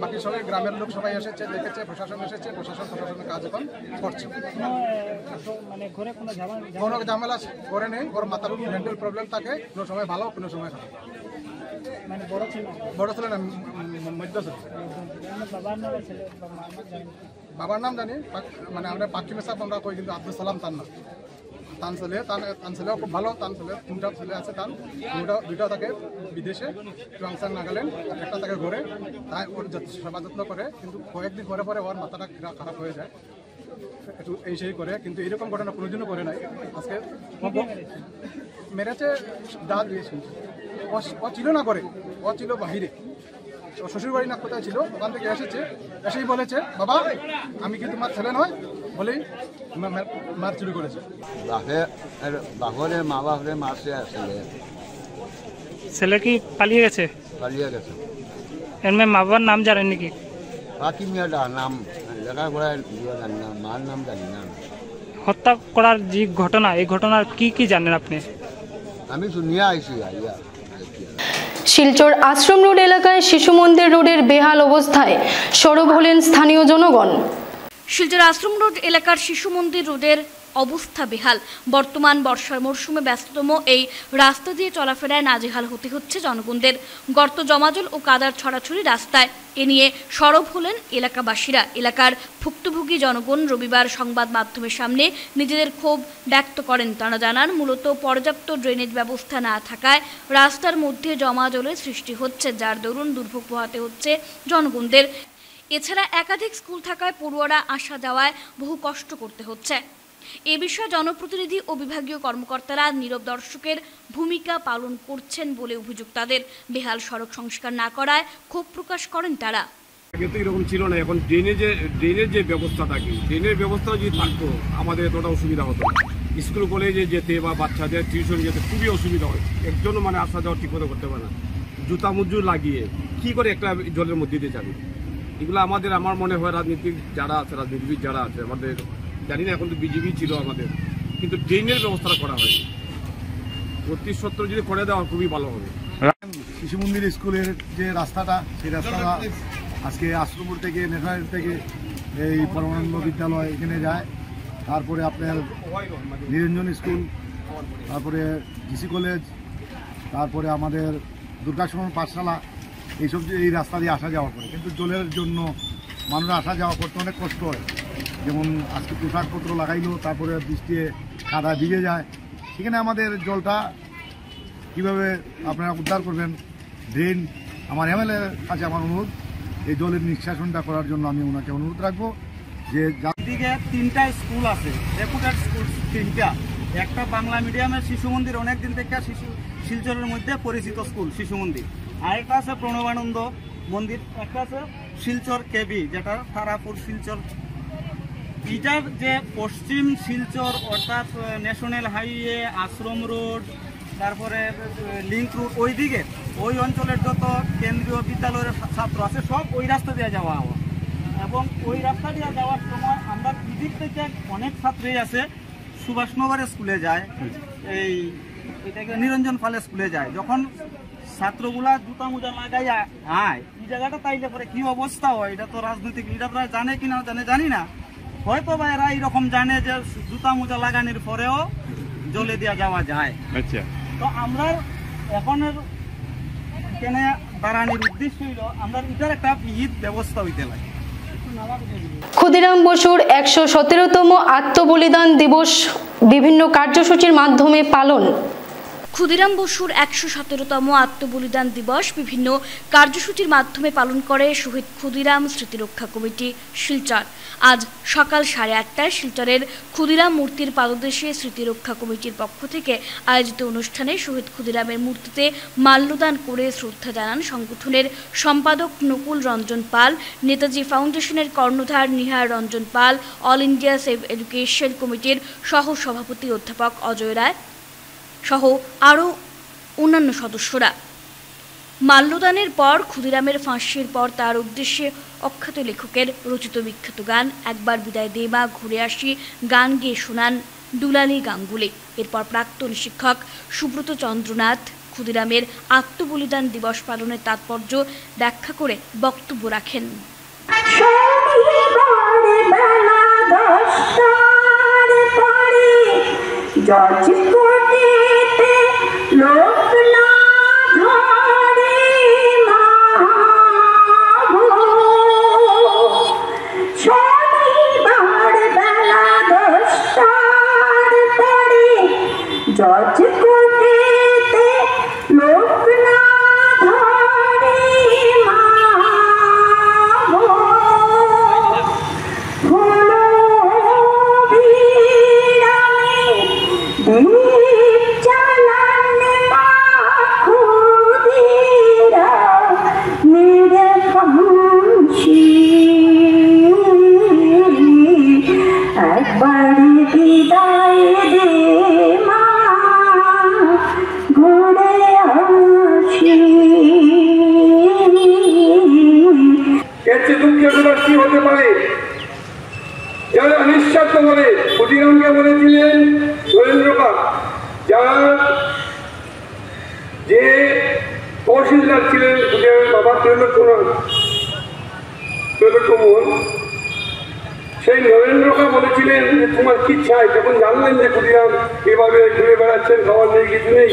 বাকি সবাই গ্রামের লোক সবাই এসেছে, দেখেছে, প্রশাসন এসেছে, প্রশাসনের কাজ এখন করছে। কোনো ঝামেলা করে নেই, ওর মাথার মেন্টাল প্রবলেম থাকে, কোনো সময় ভালো কোনো সময় খারাপ। বড় ছেলে না মধ্য ছেলে। বাবার নাম জানি, মানে আমরা পাকিমে সাহেব আমরা কই, কিন্তু আব্দুল সালাম তার নাম। তান ছেলেও খুব ভালো। তান ছেলে 3টা ছেলে আছে, তান 2টা থাকে বিদেশে, ট্রান্সার নাগাল্যান্ড, একটা থাকে ঘরে। তাই ওর সেবা যত্ন করে, কিন্তু কয়েকদিন পরে পরে ওর মাথাটা খারাপ হয়ে যায়, একটু এই সেই করে। কিন্তু এরকম ঘটনা কোনোদিনও করে নাই। আজকে মেরেছে, দা দিয়েছে। ও ছিল না করে, ও ছিল বাহিরে, ও শ্বশুরবাড়ি না কোথায় ছিল, ওখান থেকে এসেই বলেছে বাবা আমি কি তোমার ছেলে নয় বলেই মার চুরি করেছে। বাপরে মা বাপরে মারছে, ছেলে কি পালিয়ে গেছে? পালিয়ে গেছে। এমনি মা বাবার নাম জানেন নাকি? বাকি মেয়েটা নাম লেখাপড়ায় জানি না, মার নাম জানি না। হত্যা করার যে ঘটনা, এই ঘটনার কি কি জানেন আপনি? আমি শুনিয়ে আইছি। শিলচর আশ্রম রোড এলাকায় শিশু মন্দির রোডের বেহাল অবস্থায় সরব হলেন স্থানীয় জনগণ। শিলচর আশ্রম রোড এলাকার শিশু মন্দির রোডের অবস্থা বেহাল। বর্তমান বর্ষার মরশুমে ব্যস্ততম এই রাস্তা দিয়ে চলাফেরায় নাজেহাল হতে হচ্ছে জনগণদের। গর্ত, জমাজল ও কাদার ছড়াছড়ি রাস্তায়। এ নিয়ে সরব হলেন এলাকাবাসীরা। এলাকার ভুক্তভোগী জনগণ রবিবার সংবাদ মাধ্যমের সামনে নিজেদের ক্ষোভ ব্যক্ত করেন। তারা জানান, মূলত পর্যাপ্ত ড্রেনেজ ব্যবস্থা না থাকায় রাস্তার মধ্যে জমাজলের সৃষ্টি হচ্ছে, যার দরুন দুর্ভোগ পোহাতে হচ্ছে জনগণদের। এছাড়া একাধিক স্কুল থাকায় পড়ুয়ারা আসা যাওয়ায় বহু কষ্ট করতে হচ্ছে। এ বিষয়ে জনপ্রতিনিধি ও বিভাগীয় কর্মকর্তারা নীরব দর্শকের ভূমিকা পালন করছেন বলে অভিযোগ তাদের। বেহাল সড়ক সংস্কার না করায় ক্ষোভ প্রকাশ করেন তারা। আগে তো এরকম ছিল না, এখন ড্রেনের যে ব্যবস্থা থাকে, ড্রেনের ব্যবস্থা যদি থাকতো আমাদের এতটা অসুবিধা হতো। স্কুল কলেজে যেতে বা বাচ্চাদের টিউশন যেতে খুবই অসুবিধা হয়। একজনও আসা যাওয়া ঠিক মতো করতে পারে না, জুতা মুজু লাগিয়ে কি করে একটা জলের মধ্যে দিয়ে যাবে। এগুলো আমার মনে হয় রাজনীতিবিদ যারা আছে আমাদের, জানি না এখন তো বিজেপি ছিল আমাদের, কিন্তু ড্রেনের ব্যবস্থাটা করা হয়। অতি সত্ত্বর যদি করে দেওয়া খুবই ভালো হবে। শিশু মন্দির স্কুলের যে রাস্তাটা, সেই রাস্তাটা আজকে আশ্রমপুর থেকে ন্যাশনাল থেকে এই পরমানন্দ বিদ্যালয় এখানে যায়, তারপরে আপনার নিরঞ্জন স্কুল, তারপরে জিসি কলেজ, তারপরে আমাদের দুর্গাশরণ পাঠশালা, এইসব এই রাস্তা দিয়ে আসা যাওয়া করে। কিন্তু জলের জন্য মানুষ আসা যাওয়া করতে অনেক কষ্ট হয়। যেমন আজকে পোশাকপত্র লাগাইলো, তারপরে বৃষ্টিতে কাদা ভিজে যায়। সেখানে আমাদের জলটা কীভাবে আপনারা উদ্ধার করবেন, ড্রেন, আমার এমএলএর কাছে আমার অনুরোধ, এই জলের নিষ্কাশনটা করার জন্য আমি ওনাকে অনুরোধ রাখবো। যে দিকে 3টা স্কুল আছে, রেপুটেড স্কুল 3টা। একটা বাংলা মিডিয়ামের শিশু মন্দির, অনেকদিন থেকে শিলচরের মধ্যে পরিচিত স্কুল শিশু মন্দির। আরেকটা আছে প্রণবানন্দ মন্দির, একটা আছে শিলচর কেবি, যেটা তারাপুর শিলচর। এটার যে পশ্চিম শিলচর অর্থাৎ ন্যাশনাল হাইওয়ে, আশ্রম রোড, তারপরে লিঙ্ক রোড, ওই দিকে ওই অঞ্চলের যত কেন্দ্রীয় বিদ্যালয়ের ছাত্র আছে সব ওই রাস্তা দিয়ে যাওয়া হওয়া। এবং ওই রাস্তা দিয়ে যাওয়ার সময় আমরা এদিক থেকে অনেক ছাত্রই আছে সুভাষনগর স্কুলে যায়, এই এটাকে নিরঞ্জন পালে স্কুলে যায়। যখন ছাত্রগুলা জুতা মোজা লাগাই আয় এই জায়গাটা, তাইলে পরে কি অবস্থা হয়, এটা তো রাজনৈতিক লিডাররা জানে কিনা জানি না, হয়তো বা এরা এইরকম জানে যে জুতা মোজা লাগানোর পরেও জলে দেওয়া যাওয়া যায়। আচ্ছা, তো আমরা এখন এখানে দাঁড়ানোর উদ্দেশ্য হইল আমরা এটার একটা বিহিত ব্যবস্থা হইতে লাগে। ক্ষুদিরাম বসুর 117তম আত্মবলিদান দিবস বিভিন্ন কার্যসূচির মাধ্যমে পালন। ক্ষুদিরাম বসুর 117তম আত্মবলিদান দিবস বিভিন্ন কার্যসূচির মাধ্যমে পালন করে শহীদ ক্ষুদিরাম স্মৃতিরক্ষা কমিটি শিলচর। আজ সকাল 8:30টায় শিলচরের ক্ষুদিরাম মূর্তির পাদদেশে স্মৃতিরক্ষা কমিটির পক্ষ থেকে আয়োজিত অনুষ্ঠানে শহীদ ক্ষুদিরামের মূর্তিতে মাল্যদান করে শ্রদ্ধা জানান সংগঠনের সম্পাদক নকুল রঞ্জন পাল, নেতাজি ফাউন্ডেশনের কর্ণধার নিহার রঞ্জন পাল, অল ইন্ডিয়া সেভ এডুকেশন কমিটির সহ সভাপতি অধ্যাপক অজয় রায় সহ আরও অন্যান্য সদস্যরা। মাল্যদানের পর ক্ষুদিরামের ফাঁসির পর তার উদ্দেশ্যে অখ্যাত লেখকের রচিত বিখ্যাত গান একবার বিদায় দে মা ঘুরে আসি গান গেয়ে শোনান দুলালী গাঙ্গুলি। এরপর প্রাক্তন শিক্ষক সুব্রত চন্দ্রনাথ ক্ষুদিরামের আত্মবলিদান দিবস পালনের তাৎপর্য ব্যাখ্যা করে বক্তব্য রাখেন। সেই নরেন্দ্রকে বলেছিলেন যে তোমার কি চাই, যখন জানলেন যে ক্ষুদিরাম এভাবে ঘুরে বেড়াচ্ছেন, খাবার নেই কিছু নেই,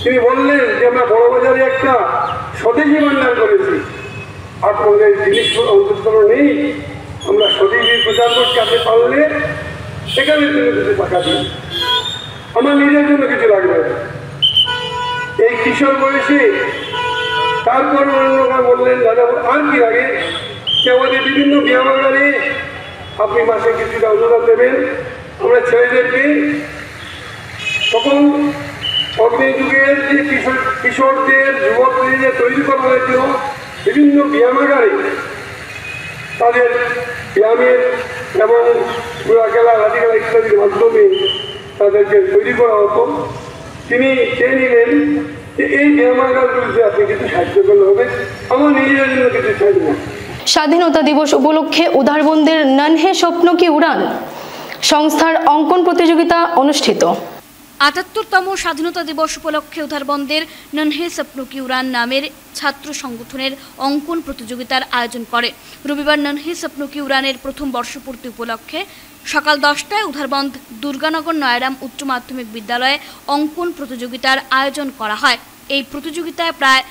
তিনি বললেন যে আমরা বড়বাজারে একটা স্বদেশী ভান্ডার করেছি, আপনাদের জিনিস অন্তত নেই, আমরা স্বদেশীর প্রচার করতে আপনি পারলে সেখানে তুমি কিছু টাকা দিন, আমার নিজের জন্য কিছু লাগবে না। এই কিশোর বয়সে তারপর নরেন্দ্রকে বললেন দাদা আর কি লাগে, যে আমাদের বিভিন্ন বিয়াবাগানে আপনি মাসে কিছুটা অনুদান দেবেন, আমরা ছেলেদেরকে তখন অগ্নি যুগের যে কিশোরদের যুবকদের যে তৈরি করা হয়েছিল বিভিন্ন ব্যায়ামাগারে তাদের ব্যায়ামের এবং ঘোড়া খেলা, লাঠি খেলা ইত্যাদির মাধ্যমে তাদেরকে তৈরি করা হতো। তিনি চেয়ে নিলেন যে এই ব্যায়ামাগারগুলিতে আপনি কিছু সাহায্য করলে হবে, আমার নিজের জন্য কিছু চাই না। স্বাধীনতা দিবস উপলক্ষে উধারবন্দের ননহে স্বপ্ন কি উড়ান সংস্থার অঙ্কন প্রতিযোগিতা অনুষ্ঠিত। ৭৮তম স্বাধীনতা দিবস উপলক্ষে উধারবন্দের ননহে স্বপ্ন কি উড়ান নামের ছাত্র সংগঠনের অঙ্কন প্রতিযোগিতার আয়োজন করে। রবিবার ননহে স্বপ্ন কি উড়ানের প্রথম বর্ষপূর্তি উপলক্ষে সকাল 10টায় উধারবন্দ দুর্গানগর নয়রাম উচ্চ মাধ্যমিক বিদ্যালয়ে অঙ্কন প্রতিযোগিতার আয়োজন করা হয়। এই প্রতিযোগিতায় প্রায়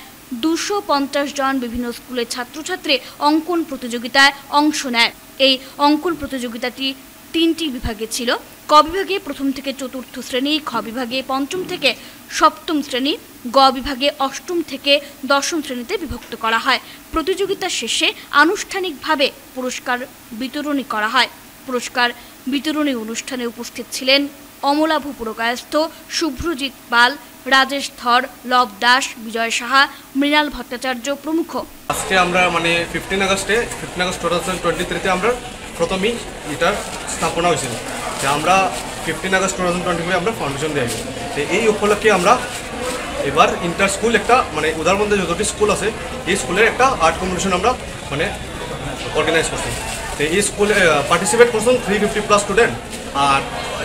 250 জন বিভিন্ন স্কুলের ছাত্রছাত্রী অঙ্কন প্রতিযোগিতায় অংশ নেয়। এই অঙ্কন প্রতিযোগিতাটি 3টি বিভাগে ছিল। ক বিভাগে প্রথম থেকে চতুর্থ শ্রেণী, খ বিভাগে পঞ্চম থেকে সপ্তম শ্রেণী, গ বিভাগে অষ্টম থেকে দশম শ্রেণীতে বিভক্ত করা হয়। প্রতিযোগিতা শেষে আনুষ্ঠানিকভাবে পুরস্কার বিতরণী করা হয়। পুরস্কার বিতরণী অনুষ্ঠানে উপস্থিত ছিলেন অমলাভূ পুরকায়স্থ, শুভ্রজিৎ পাল, রাজেশ ধর, লব দাস, বিজয় সাহা, মৃণাল ভট্টাচার্য প্রমুখ। আজকে আমরা 15 আগস্ট 2023 আমরা প্রথমেই এটার স্থাপনা হয়েছিল, যে আমরা 15 আগস্ট 2024 আমরা ফাউন্ডেশন দিয়ে তো এই উপলক্ষে আমরা এবার ইন্টার স্কুল একটা উদাহরণে যতটি স্কুল আছে এই স্কুলের একটা আর্ট কম্পিটিশন আমরা অর্গানাইজ করছি। তো এই স্কুলে পার্টিসিপেট করছেন 350+ স্টুডেন্ট, আর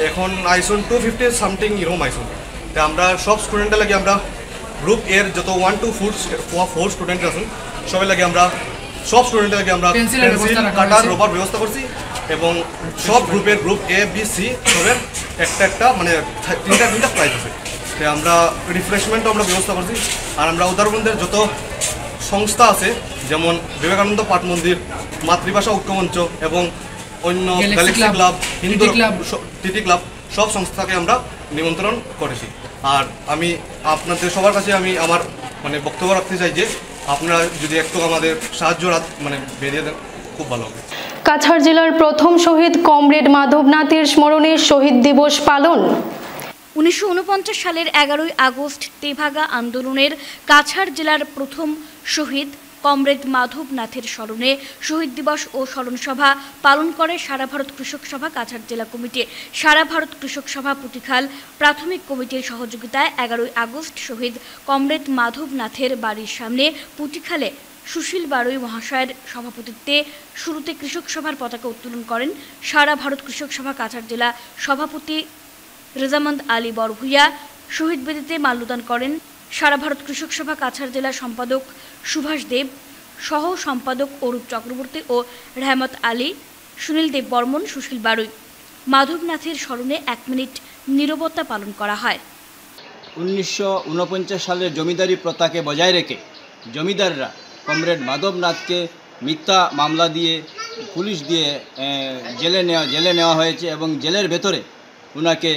এখন আইসন 250 সামথিং এরকম আইসন। তো আমরা সব স্টুডেন্টের লাগে আমরা গ্রুপ এর যত 1 to 4 স্টুডেন্ট আছেন সবাই লাগে আমরা সব স্টুডেন্টের লাগে আমরা পেন্সিল কাটার রবার ব্যবস্থা করছি, এবং সব গ্রুপের গ্রুপ এ বি সি সবের একটা 3টা প্রাইজ আছে। তো আমরা রিফ্রেশমেন্টও আমরা ব্যবস্থা করছি। আর আমরা উদাহরণদের যত সংস্থা আছে যেমন বিবেকানন্দ পাঠ মন্দির, মাতৃভাষা ঐক্যমঞ্চ এবং অন্য Galaxy club, Hindu TT club, সব সংস্থাকে আমরা নিমন্ত্রণ করেছি। আর আমি আপনাদের সবার কাছে আমি আমার বক্তব্য রাখতে চাই যে আপনারা যদি একটু আমাদের সাহায্য বেরিয়ে দেন খুব ভালো হবে। কাছাড় জেলার প্রথম শহীদ কমরেড মাধবনাথের স্মরণে শহীদ দিবস পালন। 1949 সালের 11ই আগস্ট তেভাগা আন্দোলনের কাছাড় জেলার প্রথম শহীদ কমরেড মাধবনাথের স্মরণে শহীদ দিবস ও স্মরণ সভা পালন করে সারা ভারত কৃষক সভা কাছাড় জেলা কমিটি। সারা ভারত কৃষক সভা পুটিখাল প্রাথমিক কমিটির সহযোগিতায় 11ই আগস্ট শহীদ কমরেড মাধবনাথের বাড়ির সামনে পুটিখালে সুশীল বারুই মহাশয়ের সভাপতিত্বে শুরুতে কৃষক সভার পতাকা উত্তোলন করেন সারা ভারত কৃষক সভা কাছাড় জেলা সভাপতি রেজামন্দ আলী বরভুইয়া। শহীদ বেদিতে মাল্যদান করেন সারা ভারত কৃষক সভা কাছাড় জেলা সম্পাদক সুভাষ দেব, সহ সম্পাদক অরূপ চক্রবর্তী ও রেহমত আলী, সুনীল দেব বর্মন, সুশীল বারুই। মাধবনাথের স্মরণে 1 মিনিট নীরবতা পালন করা হয়। 1949 সালের জমিদারি প্রথাকে বজায় রেখে জমিদাররা কমরেড মাধবনাথকে মিথ্যা মামলা দিয়ে পুলিশ দিয়ে জেলে নেওয়া হয়েছে এবং জেলের ভেতরে ওনাকে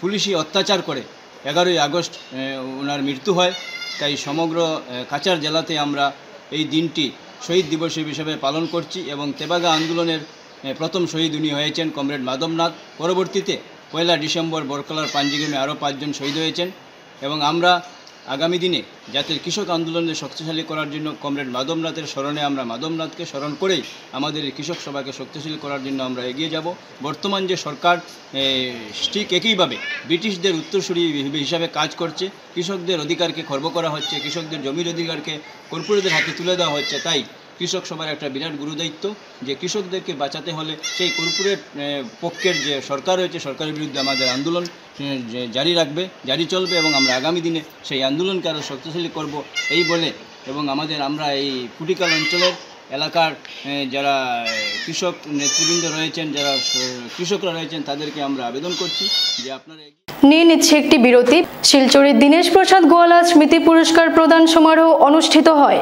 পুলিশি অত্যাচার করে 11ই আগস্ট ওনার মৃত্যু হয়। তাই সমগ্র কাছাড় জেলাতে আমরা এই দিনটি শহীদ দিবস হিসেবে পালন করছি এবং তেভাগা আন্দোলনের প্রথম শহীদ উনি হয়েছেন কমরেড মাধবনাথ। পরবর্তীতে 1 ডিসেম্বর বরকলার পাঞ্জিগ্রামে আরও 5 জন শহীদ হয়েছেন এবং আমরা আগামী দিনে জাতির কৃষক আন্দোলনে শক্তিশালী করার জন্য কমরেড মাধবনাথের স্মরণে আমরা মাধবনাথকে স্মরণ করেই আমাদের কৃষক সভাকে শক্তিশালী করার জন্য আমরা এগিয়ে যাব। বর্তমান যে সরকার ঠিক একইভাবে ব্রিটিশদের উত্তরসূরি হিসাবে কাজ করছে, কৃষকদের অধিকারকে খর্ব করা হচ্ছে, কৃষকদের জমির অধিকারকে কর্পোরেটদের হাতে তুলে দেওয়া হচ্ছে। তাই কৃষক সভার একটা বিরাট গুরুদায়িত্ব যে কৃষকদেরকে বাঁচাতে হলে সেই কর্পোরেট পক্ষের যে সরকার রয়েছে সরকারের বিরুদ্ধে আমাদের আন্দোলন জারি চলবে এবং আমরা আগামী দিনে সেই আন্দোলনকে আরও শক্তিশালী করব এই বলে এবং আমরা এই কুটিকাল অঞ্চলের এলাকার যারা কৃষক নেতৃবৃন্দ রয়েছেন, যারা কৃষকরা রয়েছেন, তাদেরকে আমরা আবেদন করছি যে আপনারা নিয়ে নিচ্ছে একটি বিরতি। শিলচরের দীনেশ প্রসাদ গোয়ালা স্মৃতি পুরস্কার প্রদান সমারোহ অনুষ্ঠিত হয়।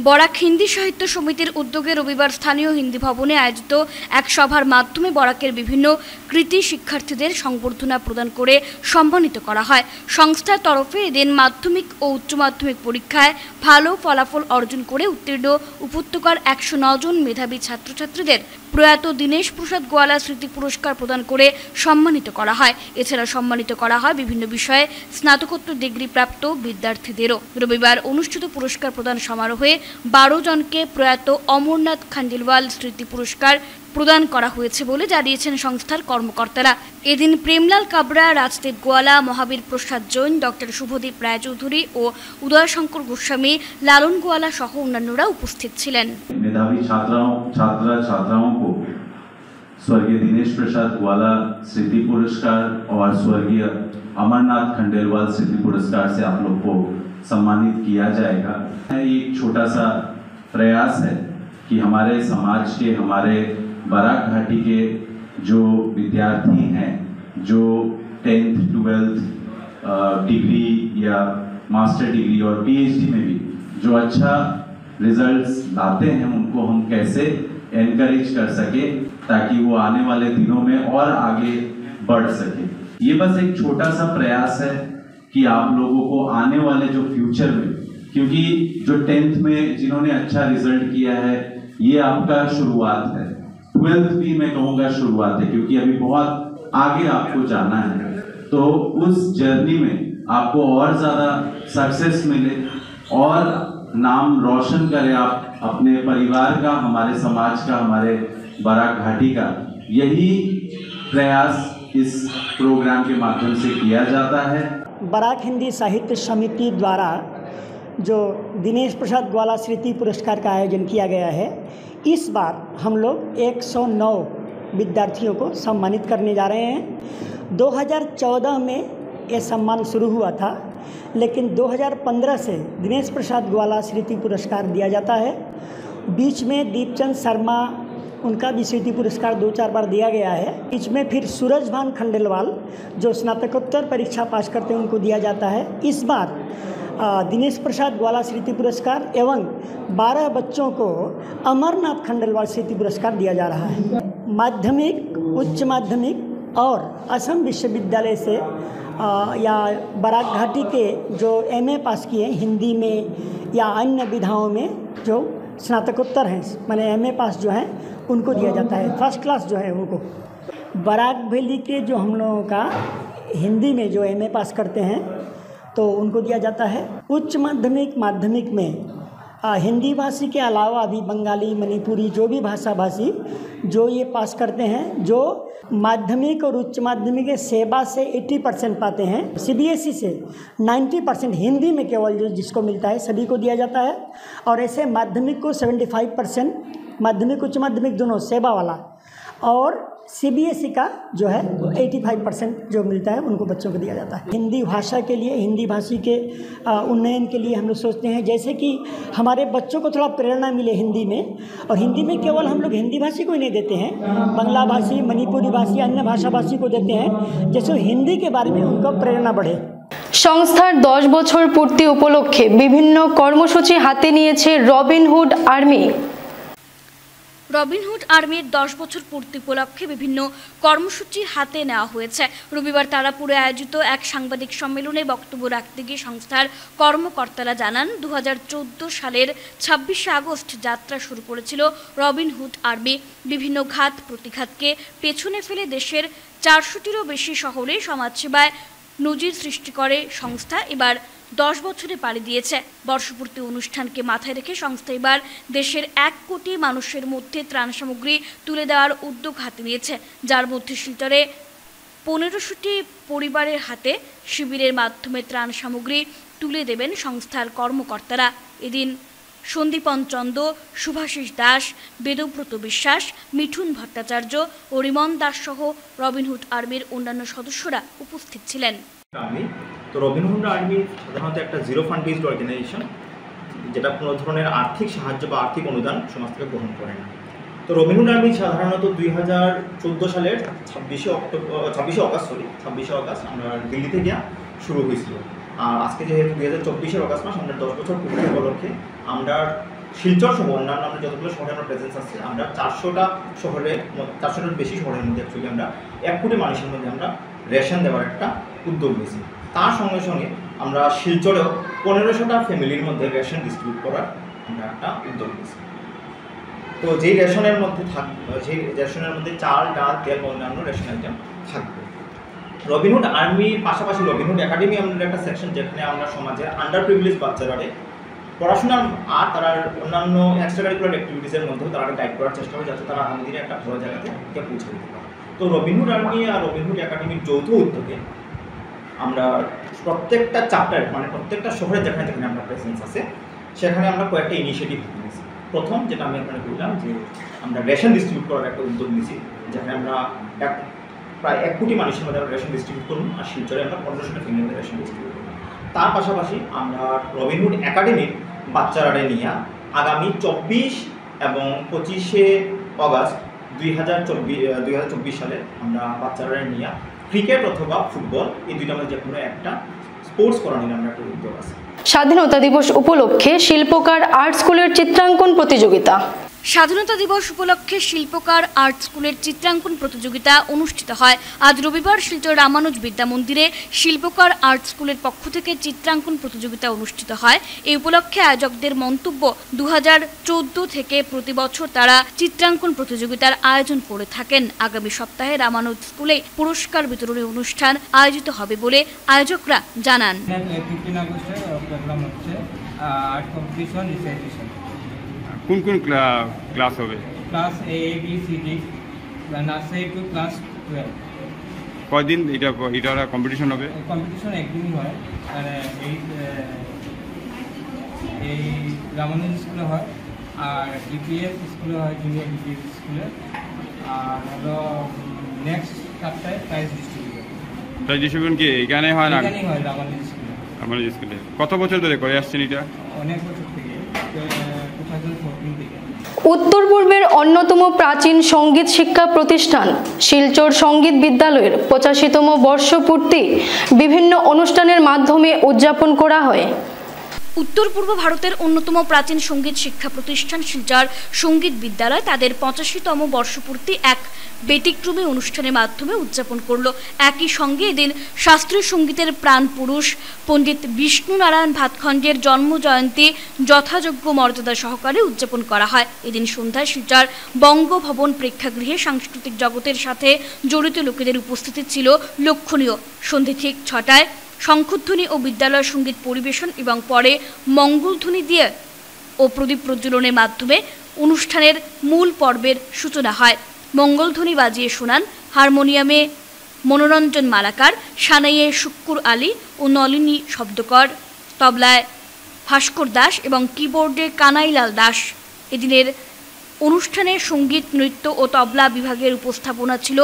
বরাক হিন্দি সাহিত্য সমিতির উদ্যোগে রবিবার স্থানীয় হিন্দি ভবনে আয়োজিত এক সভার মাধ্যমে বরাকের বিভিন্ন কৃতি শিক্ষার্থীদের সংবর্ধনা প্রদান করে সম্মানিত করা হয়। সংস্থার তরফে এদিন মাধ্যমিক ও উচ্চ মাধ্যমিক পরীক্ষায় ভালো ফলাফল অর্জন করে উত্তীর্ণ উপত্যকার 109 জন মেধাবী ছাত্রছাত্রীদের প্রয়াত দীনেশ প্রসাদ গোয়ালা স্মৃতি পুরস্কার প্রদান করে সম্মানিত করা হয়। এছাড়া সম্মানিত করা হয় বিভিন্ন বিষয়ে স্নাতকোত্তর ডিগ্রি প্রাপ্ত বিদ্যার্থীদেরও। রবিবার অনুষ্ঠিত পুরস্কার প্রদান সমারোহে 12 জনকে প্রয়াত অমরনাথ খান্ডেলওয়াল স্মৃতি পুরস্কার প্রদান করা হয়েছে বলে জানিয়েছেন সংস্থার কর্মকর্তারা। এদিন প্রেমলাল কাবরা, রাজদেব গোয়ালা, মহাবীর প্রসাদ জৈন, ডক্টর শুভদীপ রায়চৌধুরী ও উদয়শঙ্কর গোস্বামী, লালন গোয়ালা সহ অন্যান্যরা উপস্থিত ছিলেন। मेधावी छात्राओं को स्वर्गीय दिनेश प्रसाद गोवाला स्मृति पुरस्कार और स्वर्गीय अमरनाथ खंडेलवाल स्मृति पुरस्कार से आप लोग को सम्मानित किया जाएगा। एक छोटा सा प्रयास है कि हमारे समाज के, हमारे बराक घाटी के जो विद्यार्थी हैं, जो 10th 12th डिग्री या मास्टर डिग्री और पीएचडी में भी जो अच्छा रिजल्ट्स लाते हैं, उनको हम कैसे एनकरेज कर सके ताकि वो आने वाले दिनों में और आगे बढ़ सके। ये बस एक छोटा सा प्रयास है कि आप लोगों को आने वाले जो फ्यूचर में, क्योंकि जो 10th में जिन्होंने अच्छा रिजल्ट किया है, ये आपका शुरुआत है। 12th भी मैं कहूँगा शुरुआत है, क्योंकि अभी बहुत आगे आपको जाना है। तो उस जर्नी में आपको और ज़्यादा सक्सेस मिले और नाम रोशन करें आप अपने परिवार का, हमारे समाज का, हमारे बराक घाटी का। यही प्रयास इस प्रोग्राम के माध्यम से किया जाता है। बराक हिंदी साहित्य समिति द्वारा जो दिनेश प्रसाद गोवाला स्मृति पुरस्कार का आयोजन किया गया है, इस बार हम लोग 109 विद्यार्थियों को सम्मानित करने जा रहे हैं। 2014 में ये सम्मान शुरू हुआ था, लेकिन 2015 से दिनेश प्रसाद गोवाला स्मृति पुरस्कार दिया जाता है। बीच में दीपचंद शर्मा, उनका भी स्मृति पुरस्कार 2-4 बार दिया गया है। बीच में फिर सूरजभान खंडेलवाल जो स्नातकोत्तर परीक्षा पास करते हैं, उनको दिया जाता है। इस बार दिनेश प्रसाद गोवाला स्मृति पुरस्कार एवं 12 बच्चों को अमरनाथ खंडेलवाल स्मृति पुरस्कार दिया जा रहा है। माध्यमिक, उच्च माध्यमिक और असम विश्वविद्यालय से या बराक घाटी के जो MA पास किए हिंदी में या अन्य विधाओं में जो स्नातकोत्तर हैं, माने MA पास जो हैं, उनको दिया जाता है। फर्स्ट क्लास जो है उनको। बराक वैली के जो हम लोगों का हिंदी में जो MA पास करते हैं, तो उनको दिया जाता है। उच्च माध्यमिक, माध्यमिक में हिंदी भाषी के अलावा भी बंगाली, मणिपुरी, जो भी भाषा भाषी जो ये पास करते हैं, जो माध्यमिक और उच्च माध्यमिक के सेवा से 80% पाते हैं, CBSE से 90% हिंदी में केवल जो जिसको मिलता है सभी को दिया जाता है। और ऐसे माध्यमिक को 75%, माध्यमिक उच्च माध्यमिक दोनों सेवा वाला, और CBSE का जो है 85% जो मिलता है उनको बच्चों को दिया जाता है। हिंदी भाषा के लिए, हिंदी भाषी के उन्नयन के लिए हम लोग सोचते हैं, जैसे कि हमारे बच्चों को थोड़ा प्रेरणा मिले हिंदी में। और हिंदी में केवल हम लोग हिंदी भाषी को ही नहीं देते हैं, बांग्ला भाषी, मणिपुरी भाषी, अन्य भाषा भाषी को देते हैं, जैसे हिंदी के बारे में उनको प्रेरणा बढ़े। সংস্থার 10 বছর পূর্তি উপলক্ষে বিভিন্ন কর্মসূচি হাতে নিয়েছে রবিনহুড আর্মি। রবিনহুড আর্মির 10 বছর পূর্তি উপলক্ষে বিভিন্ন কর্মসূচি হাতে নেওয়া হয়েছে। রবিবার তারাপুরে আয়োজিত এক সাংবাদিক সম্মেলনে বক্তব্য রাখতে গিয়ে সংস্থার কর্মকর্তারা জানান, 2014 সালের 26শে আগস্ট যাত্রা শুরু করেছিল রবিনহুড আর্মি। বিভিন্ন ঘাত প্রতিঘাতকে পেছনে ফেলে দেশের 400টিরও বেশি শহরে সমাজসেবায় নজির সৃষ্টি করে সংস্থা। এবার 10 বছরে পাড়ি দিয়েছে। বর্ষপূর্তি অনুষ্ঠানকে মাথায় রেখে সংস্থা এবার দেশের 1 কোটি মানুষের মধ্যে ত্রাণ সামগ্রী তুলে দেওয়ার উদ্যোগ হাতে নিয়েছে, যার মধ্যে শিলচরে 1500টি পরিবারের হাতে শিবিরের মাধ্যমে ত্রাণ সামগ্রী তুলে দেবেন সংস্থার কর্মকর্তারা। এদিন সন্দীপন চন্দ, শুভাশিস দাস, বেদব্রত বিশ্বাস, মিঠুন ভট্টাচার্য ও রিমন দাস সহ রবিনহুড আর্মির অন্যান্য সদস্যরা উপস্থিত ছিলেন। তো রবিনহুড আর্মি সাধারণত একটা জিরো ফান্ড বেসড অর্গানাইজেশন। যেটা কোনো ধরনের আর্থিক সাহায্য বা আর্থিক অনুদান সমাজ থেকে গ্রহণ করে না। তো রবিনহুড আর্মি সাধারণত 2014 সালের 26 অগাস্ট আমরা দিল্লিতে গিয়া শুরু হয়েছিল। আর আজকে যেহেতু 2024 অগাস্ট মাস, আমরা 10 বছর পূর্তি উপলক্ষে আমরা শিলচর সহ অন্যান্য আমরা যতগুলো শহরে আমরা প্রেজেন্স আছে, আমরা 400টার বেশি শহরের মধ্যে অ্যাকচুয়ালি আমরা 1 কোটি মানুষের মধ্যে আমরা রেশন দেওয়ার একটা উদ্যোগ নিয়েছি। তার সঙ্গে সঙ্গে আমরা শিলচরেও 1500টা ফ্যামিলির মধ্যে রেশন ডিস্ট্রিবিউট করার আমরা একটা উদ্যোগ নিয়েছি। তো যেই রেশনের মধ্যে চাল, ডাল, তেল বা অন্যান্য রেশন আইটেম থাকবে। রবিনহুড আর্মির পাশাপাশি রবিনহুড একাডেমি আমাদের একটা সেকশন, যেখানে আমরা সমাজের আন্ডার প্রিভিলেজ বাচ্চারা পড়াশোনা আর তারা অন্যান্য এক্সট্রা কারিকুলার অ্যাক্টিভিটিসের মধ্যেও তারা গাইড করার চেষ্টা করে, যাতে তারা আগামী দিনে একটা ভালো জায়গাতে পৌঁছে দিতে পারে। তো রবিনহুড আর্মি আর রবিনহুড একাডেমির যৌথ উদ্যোগে আমরা প্রত্যেকটা চ্যাপ্টার, মানে প্রত্যেকটা শহরে যেখানে যেখানে আমরা প্রেজেন্স আছে, সেখানে আমরা কয়েকটা ইনিশিয়েটিভ নিয়েছি। প্রথম যেটা আমি এখানে বললাম যে আমরা রেশন ডিস্ট্রিবিউট করার একটা উদ্যোগ নিয়েছি, যেখানে আমরা প্রায় 1 কোটি মানুষের মধ্যে রেশন ডিস্ট্রিবিউট করুন, আর শিলচরে আমরা 1500টা ফ্যামিলির রেশন ডিস্ট্রিবিউট করুন। তার পাশাপাশি আমরা রবিনহুড একাডেমির বাচ্চারা নিয়ে আগামী 24 এবং 25 অগাস্ট 2024 সালে আমরা বাচ্চারা নিয়ে ক্রিকেট অথবা ফুটবল, এই দুইটার মধ্যে যে কোনো একটা স্পোর্টস করা নিয়ে আমরা একটা উদ্যোগ আছে। স্বাধীনতা দিবস উপলক্ষে শিল্পকার আর্ট স্কুলের চিত্রাঙ্কন প্রতিযোগিতা। স্বাধীনতা দিবস উপলক্ষে শিল্পকার আর্ট স্কুলের চিত্রাঙ্কন প্রতিযোগিতা অনুষ্ঠিত হয়। আজ রবিবার শিলচর রামানুজ বিদ্যা মন্দিরে শিল্পকার আর্ট স্কুলের পক্ষ থেকে চিত্রাঙ্কন প্রতিযোগিতা অনুষ্ঠিত হয়। এই উপলক্ষে আয়োজকদের মন্তব্য, 2014 থেকে প্রতি বছর তারা চিত্রাঙ্কন প্রতিযোগিতার আয়োজন করে থাকেন। আগামী সপ্তাহে রামানুজ স্কুলে পুরস্কার বিতরণী অনুষ্ঠান আয়োজিত হবে বলে আয়োজকরা জানান। কোন কোন ক্লাস হবে? Class A, B, C, D, nursery two class 12। কয়দিন এটা কম্পিটিশন হবে? কম্পিটিশন একদিনই হয়, আর এই রামানুজ স্কুলে হয়, আর ডিপিএস স্কুলে হয়, জুনিয়র ডিপিএস স্কুলে। আর হলো নেক্সট সপ্তাহে প্রাইজ ডিস্ট্রিবিউশন। প্রাইজ ডিস্ট্রিবিউশন কি এখানে হয় না? এখানেই হয় রামানুজ স্কুলে। রামানুজ স্কুলে কত বছর ধরে করে আসছেন এটা? অনেক বছর থেকে, 2014 থেকে। উত্তর পূর্বের অন্যতম প্রাচীন সঙ্গীত শিক্ষা প্রতিষ্ঠান শিলচর সঙ্গীত বিদ্যালয়ের 85তম বর্ষপূর্তি বিভিন্ন অনুষ্ঠানের মাধ্যমে উদযাপন করা হয়। উত্তর পূর্ব ভারতের অন্যতম প্রাচীন সঙ্গীত শিক্ষা প্রতিষ্ঠান শিলচর সঙ্গীত বিদ্যালয় তাদের 85তম বর্ষপূর্তি এক ব্যতিক্রমী অনুষ্ঠানের মাধ্যমে উদযাপন করল। একই সঙ্গে এদিন শাস্ত্রীয় সঙ্গীতের প্রাণ পুরুষ পণ্ডিত বিষ্ণু নারায়ণ ভাতখণ্ডের জন্মজয়ন্তী যথাযোগ্য মর্যাদা সহকারে উদযাপন করা হয়। এদিন সন্ধ্যায় শিলচর বঙ্গভবন প্রেক্ষাগৃহে সাংস্কৃতিক জগতের সাথে জড়িত লোকেদের উপস্থিতি ছিল লক্ষণীয়। সন্ধ্যে ঠিক 6টায় শঙ্খধ্বনি ও বিদ্যালয় সঙ্গীত পরিবেশন এবং পরে মঙ্গলধ্বনি দিয়ে ও প্রদীপ প্রজ্বলনের মাধ্যমে অনুষ্ঠানের মূল পর্বের সূচনা হয়। মঙ্গলধ্বনি বাজিয়ে শোনান হারমোনিয়ামে মনোরঞ্জন মালাকার, সানাইয়ে শুক্কুর আলী ও নলিনী শব্দকর, তবলায় ভাস্কর দাস এবং কিবোর্ডে কানাইলাল দাস। এদিনের অনুষ্ঠানে সঙ্গীত, নৃত্য ও তবলা বিভাগের উপস্থাপনা ছিল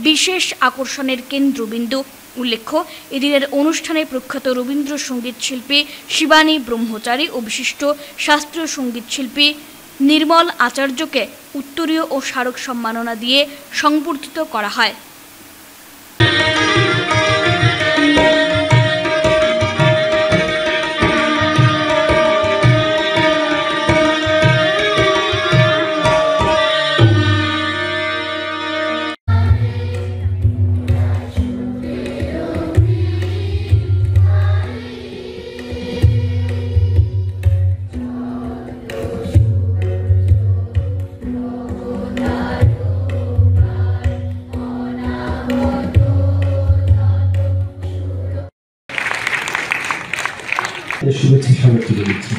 বিশেষ আকর্ষণের কেন্দ্রবিন্দু। উল্লেখ্য, এদিনের অনুষ্ঠানে প্রখ্যাত রবীন্দ্রসঙ্গীত শিল্পী শিবানী ব্রহ্মচারী ও বিশিষ্ট শাস্ত্রীয় সঙ্গীত শিল্পী নির্মল আচার্যকে উত্তরীয় ও স্মারক সম্মাননা দিয়ে সংবর্ধিত করা হয়। শুভেচ্ছা স্বাগত জানাচ্ছি।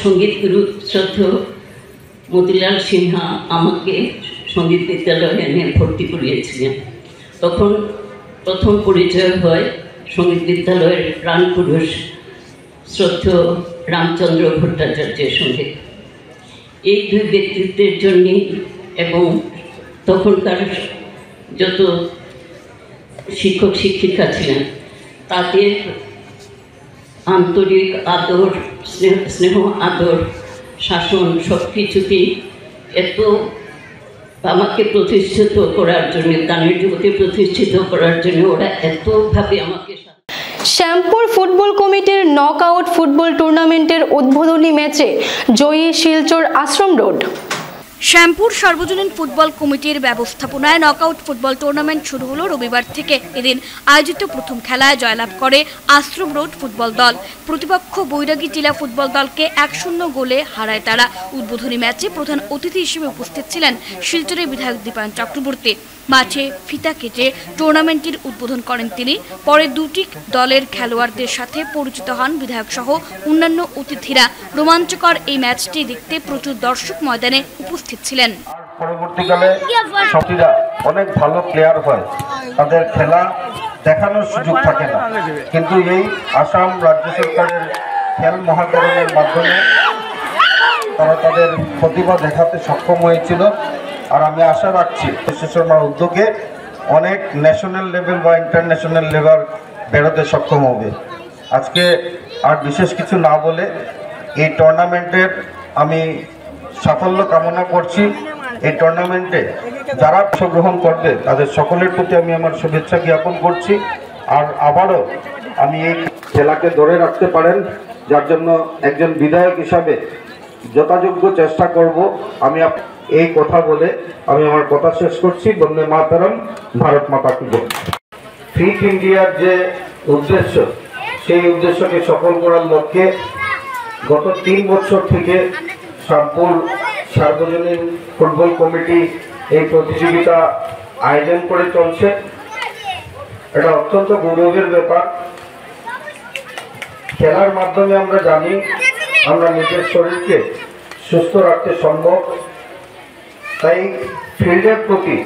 সঙ্গীত গুরু শ্রদ্ধেয় মতিলাল সিনহা আমাকে সঙ্গীত বিদ্যালয়ে এনে ভর্তি করিয়েছিলেন। তখন প্রথম পরিচয় হয় সঙ্গীত বিদ্যালয়ের প্রাণপুরুষ শ্রদ্ধেয় রামচন্দ্র ভট্টাচার্যের সঙ্গে। এই দুই ব্যক্তিত্বের জন্যই এবং তখনকার যত শিক্ষক শিক্ষিকা ছিলেন তাদের আন্তরিক আদর, স্নেহ আদর, শাসন সব কিছুতেই এত আমাকে প্রতিষ্ঠিত করার জন্য, গানের জগতে প্রতিষ্ঠিত করার জন্য ওরা এতভাবে আমাকে। শ্যামপুর ফুটবল কমিটির নকআউট ফুটবল টুর্নামেন্টের উদ্বোধনী ম্যাচে জয়ী শিলচর আশ্রম রোড। শ্যামপুর সার্বজনীন ফুটবল কমিটির ব্যবস্থাপনায় নকআউট ফুটবল টুর্নামেন্ট শুরু হলো রবিবার থেকে। এদিন আয়োজিত প্রথম খেলায় জয়লাভ করে আশ্রম রোড ফুটবল দল। প্রতিপক্ষ বৈরাগী টিলা ফুটবল দলকে 1-0 গোলে হারায় তারা। উদ্বোধনী ম্যাচে প্রধান অতিথি হিসেবে উপস্থিত ছিলেন শিলচরের বিধায়ক দীপায়ন চক্রবর্তী। মাঠে ফিতা কেটে টুর্নামেন্টটির উদ্বোধন করেন তিনি। পরে দুটি দলের খেলোয়াড়দের সাথে পরিচিত হন বিধায়ক সহ অন্যান্য অতিথিরা। রোমাঞ্চকর এই ম্যাচটি দেখতে প্রচুর দর্শক ময়দানে উপস্থিত ছিলেন। পরবর্তীকালে সতীরা অনেক ভালো প্লেয়ার হয়, তাদের খেলা দেখানোর সুযোগ থাকে না, কিন্তু এই আসাম রাজ্য সরকারের খেল মহাকরণের মাধ্যমে তারা তাদের প্রতিভা দেখাতে সক্ষম হয়েছিল। আর আমি আশা রাখছি শর্মার উদ্যোগে অনেক ন্যাশনাল লেভেল বা ইন্টারন্যাশনাল লেভেল বেরোতে সক্ষম হবে। আজকে আর বিশেষ কিছু না বলে এই টুর্নামেন্টের আমি সাফল্য কামনা করছি। এই টুর্নামেন্টে যারা অংশগ্রহণ করবে তাদের সকলের প্রতি আমি আমার শুভেচ্ছা জ্ঞাপন করছি। আর আবারও আমি এই খেলাকে ধরে রাখতে পারেন, যার জন্য একজন বিধায়ক হিসাবে যথাযোগ্য চেষ্টা করব। আমি এই কথা বলে আমি আমার কথা শেষ করছি। বন্দে মাতরম, ভারত মাতা কি জয়। ফিট ইন্ডিয়ার যে উদ্দেশ্য, সেই উদ্দেশ্যকে সফল করার লক্ষ্যে গত 3 বছর থেকে শ্যামপুর সার্বজনীন ফুটবল কমিটি এই প্রতিযোগিতা আয়োজন করে চলছে। এটা অত্যন্ত গৌরবের ব্যাপার। খেলার মাধ্যমে আমরা জানি আমরা নিজের শরীরকে সুস্থ রাখতে সম্ভব। তাই ফিল্ডের প্রতি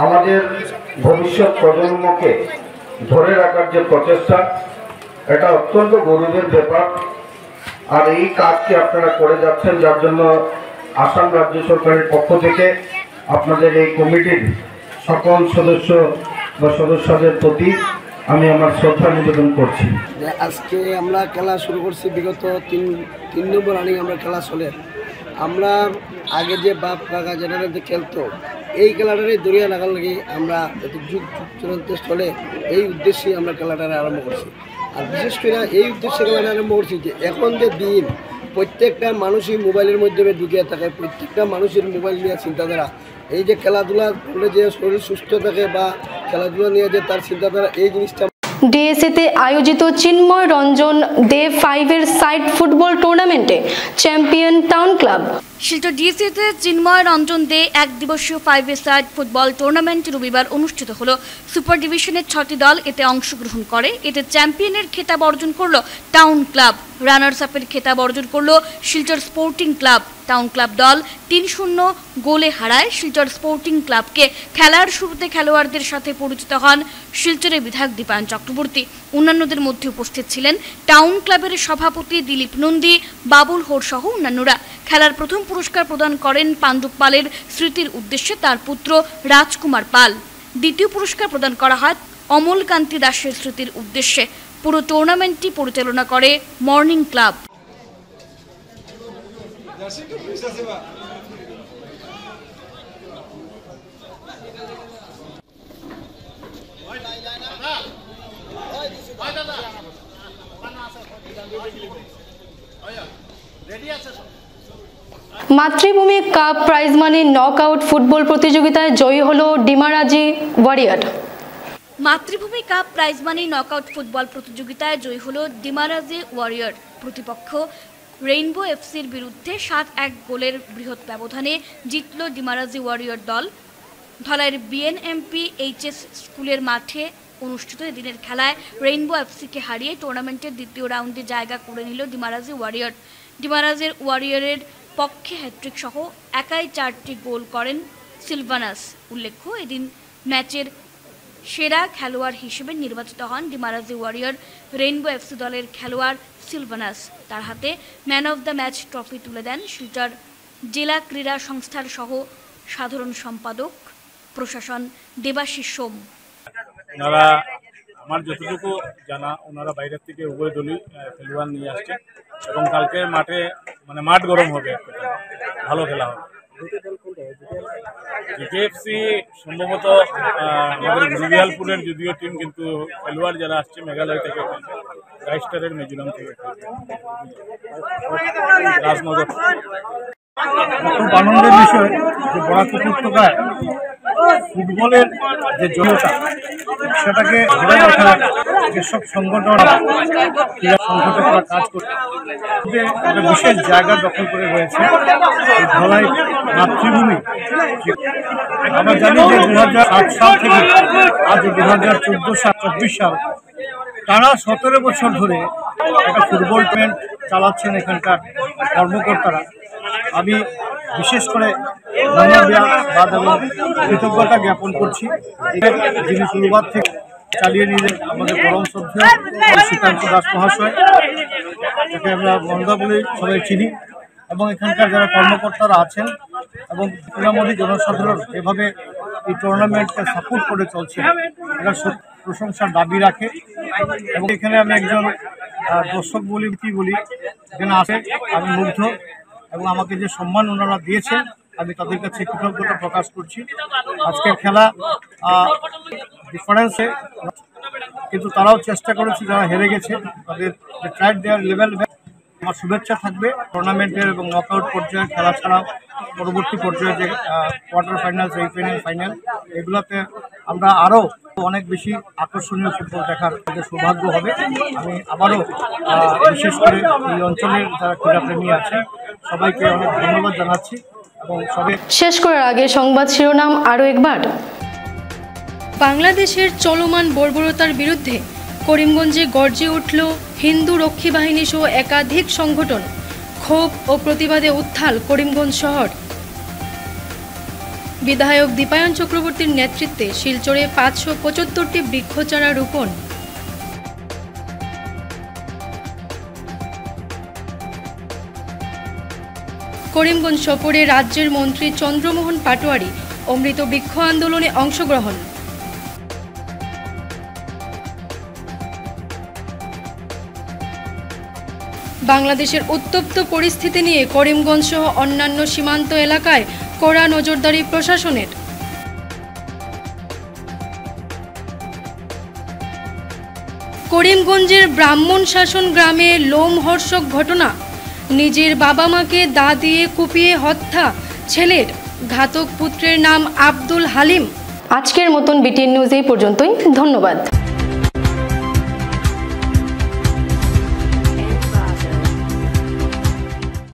আমাদের ভবিষ্যৎ প্রজন্মকে ধরে রাখার যে প্রচেষ্টা, এটা অত্যন্ত গৌরবের ব্যাপার। আর এই কাজকে আপনারা করে যাচ্ছেন, যার জন্য আসাম রাজ্য সরকারের পক্ষ থেকে আপনাদের এই কমিটির সকল সদস্য বা সদস্যদের প্রতি আমি আমার শ্রদ্ধা নিবেদন করছি। আজকে আমরা খেলা শুরু করছি, বিগত তিন নম্বর রানিং আমরা খেলা চলে। আমরা আগে যে বাপ কাকা জেনারেল খেলতো, এই খেলাটারে দরিয়া লাগার লাগে আমরা যুগ যুগ চূড়ান্ত স্থলে এই উদ্দেশ্যে আমরা খেলাটারে আরম্ভ করছি। আর বিশেষ করে এই উদ্দেশ্যে খেলাটা আরম্ভ করছি যে এখন যে দিন প্রত্যেকটা মানুষই মোবাইলের মাধ্যমে ঢুকে থাকে, প্রত্যেকটা মানুষের মোবাইল নিয়ে চিন্তাধারা, এই যে খেলাধুলা করলে যে শরীর সুস্থ থাকে বা খেলাধুলা নিয়ে যে তার চিন্তাধারা, এই জিনিসটা। ডিএসএতে আয়োজিত চিন্ময় রঞ্জন দে 5-এর সাইড ফুটবল টুর্নামেন্টে চ্যাম্পিয়ন টাউন ক্লাব। শিলচর ডিএসএতে চিন্ময় রঞ্জন দে 1 দিবসীয় 5-এর সাইড ফুটবল টুর্নামেন্ট রবিবার অনুষ্ঠিত হলো। সুপার ডিভিশনের 6টি দল এতে অংশগ্রহণ করে। এতে চ্যাম্পিয়নের খেতাব অর্জন করলো টাউন ক্লাব, রানার্স আপের খেতাব অর্জন করলো Silchar sporting club. Town club দল 3-0 গোলে হারায় শিলচর স্পোর্টিং ক্লাবকে। খেলার শুরুতে খেলোয়াড়দের সাথে পরিচিত হন শিলচরের বিধায়ক দীপায়ন চক্রবর্তী। অন্যান্যদের মধ্যে উপস্থিত ছিলেন টাউন ক্লাবের সভাপতি দিলীপ নন্দী, বাবুল হোর সহ অন্যান্যরা। খেলার প্রথম পুরস্কার প্রদান করেন পাণ্ডব পালের স্মৃতির উদ্দেশ্যে তার পুত্র রাজকুমার পাল। দ্বিতীয় পুরস্কার প্রদান করা হয় অমল কান্তি দাসের স্মৃতির উদ্দেশ্যে। পুরো টুর্নামেন্টটি পরিচালনা করে মর্নিং ক্লাব। মাতৃভূমি cup prize money knockout football প্রতিযোগিতায় জয়ী হলো ডিমারাজি ওয়ারিয়র। মাতৃভূমি cup prize money knockout football প্রতিযোগিতায় জয়ী হলো ডিমারাজি ওয়ারিয়র। প্রতিপক্ষ রেইনবো এফসির বিরুদ্ধে 7-1 গোলের বৃহৎ ব্যবধানে জিতল ডিমারাজি ওয়ারিয়র দল। ধলাইয়ের বিএনএমপি এইচএস স্কুলের মাঠে অনুষ্ঠিত এদিনের খেলায় রেইনবো এফসিকে হারিয়ে টুর্নামেন্টের দ্বিতীয় রাউন্ডে জায়গা করে নিল ডিমারাজি ওয়ারিয়র। ডিমারাজের ওয়ারিয়রের পক্ষে হ্যাট্রিক সহ একাই 4টি গোল করেন সিলভানাস। উল্লেখ্য, এদিন ম্যাচের সেরা খেলোয়াড় হিসেবে নির্বাচিত হন ডিমারাজি ওয়ারিয়র রেইনবো এফসি দলের খেলোয়াড় সিলভানাস। তার হাতে man of the match trophy তুলে দেন শিলচর জেলা ক্রীড়া সংস্থার সহ সাধারণ সম্পাদক প্রশাসন দেবাশিস সোম। ওনারা আমার যতটুকু জানা ওনারা বাইরের থেকে উভয় দলই খেলোয়াড় নিয়ে আসছেন এবং কালকে মাঠে মাঠ গরম হবে, ভালো খেলা হবে। জিকেএফসি সম্ভবত আমাদের গুজিয়ালপুরের যদিও টিম, কিন্তু খেলোয়াড় যারা আসছে মেঘালয় থেকে, রাইস্টারের মিজোরাম থেকে, রাজনগর। খুব আনন্দের বিষয় যে বরাক উপত্যকায় ফুটবলের যে জনতা সেটাকে ধরে রাখার যেসব সংগঠন ক্রীড়া সংগঠনরা কাজ করছে একটা বিশেষ জায়গা দখল করে রয়েছে ধলাই মাতৃভূমি। আমরা জানি যে 2008 সাল থেকে আজ 2014-24 সাল টানা 17 বছর ধরে একটা ফুটবল টুর্নামেন্ট চালাচ্ছেন এখানকার কর্মকর্তারা। আমি বিশেষ করে ধন্যবাদ এবং কৃতজ্ঞতা জ্ঞাপন করছি যিনি শুরুবাত থেকে চালিয়ে নিলেন আমাদের পরম শ্রদ্ধেয় শ্রীকান্ত দাস মহাশয়, যাকে আমরা বন্ধা বলে সবাই চিনি, এবং এখানকার যারা কর্মকর্তারা আছেন এবং ক্রীড়ামোদী জনসাধারণ এভাবে এই টুর্নামেন্টকে সাপোর্ট করে চলছে, এটা প্রশংসার দাবি রাখে। এবং এখানে আমি একজন দর্শক বলি এখানে আসে আমি মুগ্ধ, এবং আমাকে যে সম্মান ওনারা দিয়েছেন আমি তাদের কাছে কৃতজ্ঞতা প্রকাশ করছি। আজকের খেলা ডিফারেন্সে, কিন্তু তারাও চেষ্টা করেছে, যারা হেরে গেছে তাদের ট্রাইড দেওয়ার লেভেল। আমার শুভেচ্ছা থাকবে টুর্নামেন্টের এবং নকআউট পর্যায়ে খেলা ছাড়াও পরবর্তী পর্যায়ে যে কোয়ার্টার ফাইনাল, সেমিফাইনাল, ফাইনাল, এগুলোতে আমরা আরও অনেক বেশি আকর্ষণীয় ফুটবল দেখার সৌভাগ্য হবে। আমি আবারও বিশেষ করে এই অঞ্চলের যারা ক্রীড়াপ্রেমী আছেন সবাইকে অনেক ধন্যবাদ জানাচ্ছি। এবং শেষ করার আগে সংবাদ শিরোনাম আরও একবার। বাংলাদেশের চলমান বর্বরতার বিরুদ্ধে করিমগঞ্জে গর্জে উঠল হিন্দু রক্ষী বাহিনী সহ একাধিক সংগঠন। ক্ষোভ ও প্রতিবাদে উত্তাল করিমগঞ্জ শহর। বিধায়ক দীপায়ন চক্রবর্তীর নেতৃত্বে শিলচরে 575টি বৃক্ষচারা রোপণ। করিমগঞ্জ সফরে রাজ্যের মন্ত্রী চন্দ্রমোহন পাটোয়ারি অমৃত বৃক্ষ আন্দোলনে অংশগ্রহণ। বাংলাদেশের উত্তপ্ত পরিস্থিতি নিয়ে করিমগঞ্জ সহ অন্যান্য সীমান্ত এলাকায় কড়া নজরদারি প্রশাসনের। করিমগঞ্জের ব্রাহ্মণ শাসন গ্রামে লোমহর্ষক ঘটনা। নিজের বাবা মাকে দা দিয়ে কুপিয়ে হত্যা ছেলের। ঘাতক পুত্রের নাম আব্দুল হালিম। আজকের মতন বিটিএন নিউজ এই পর্যন্তই। ধন্যবাদ।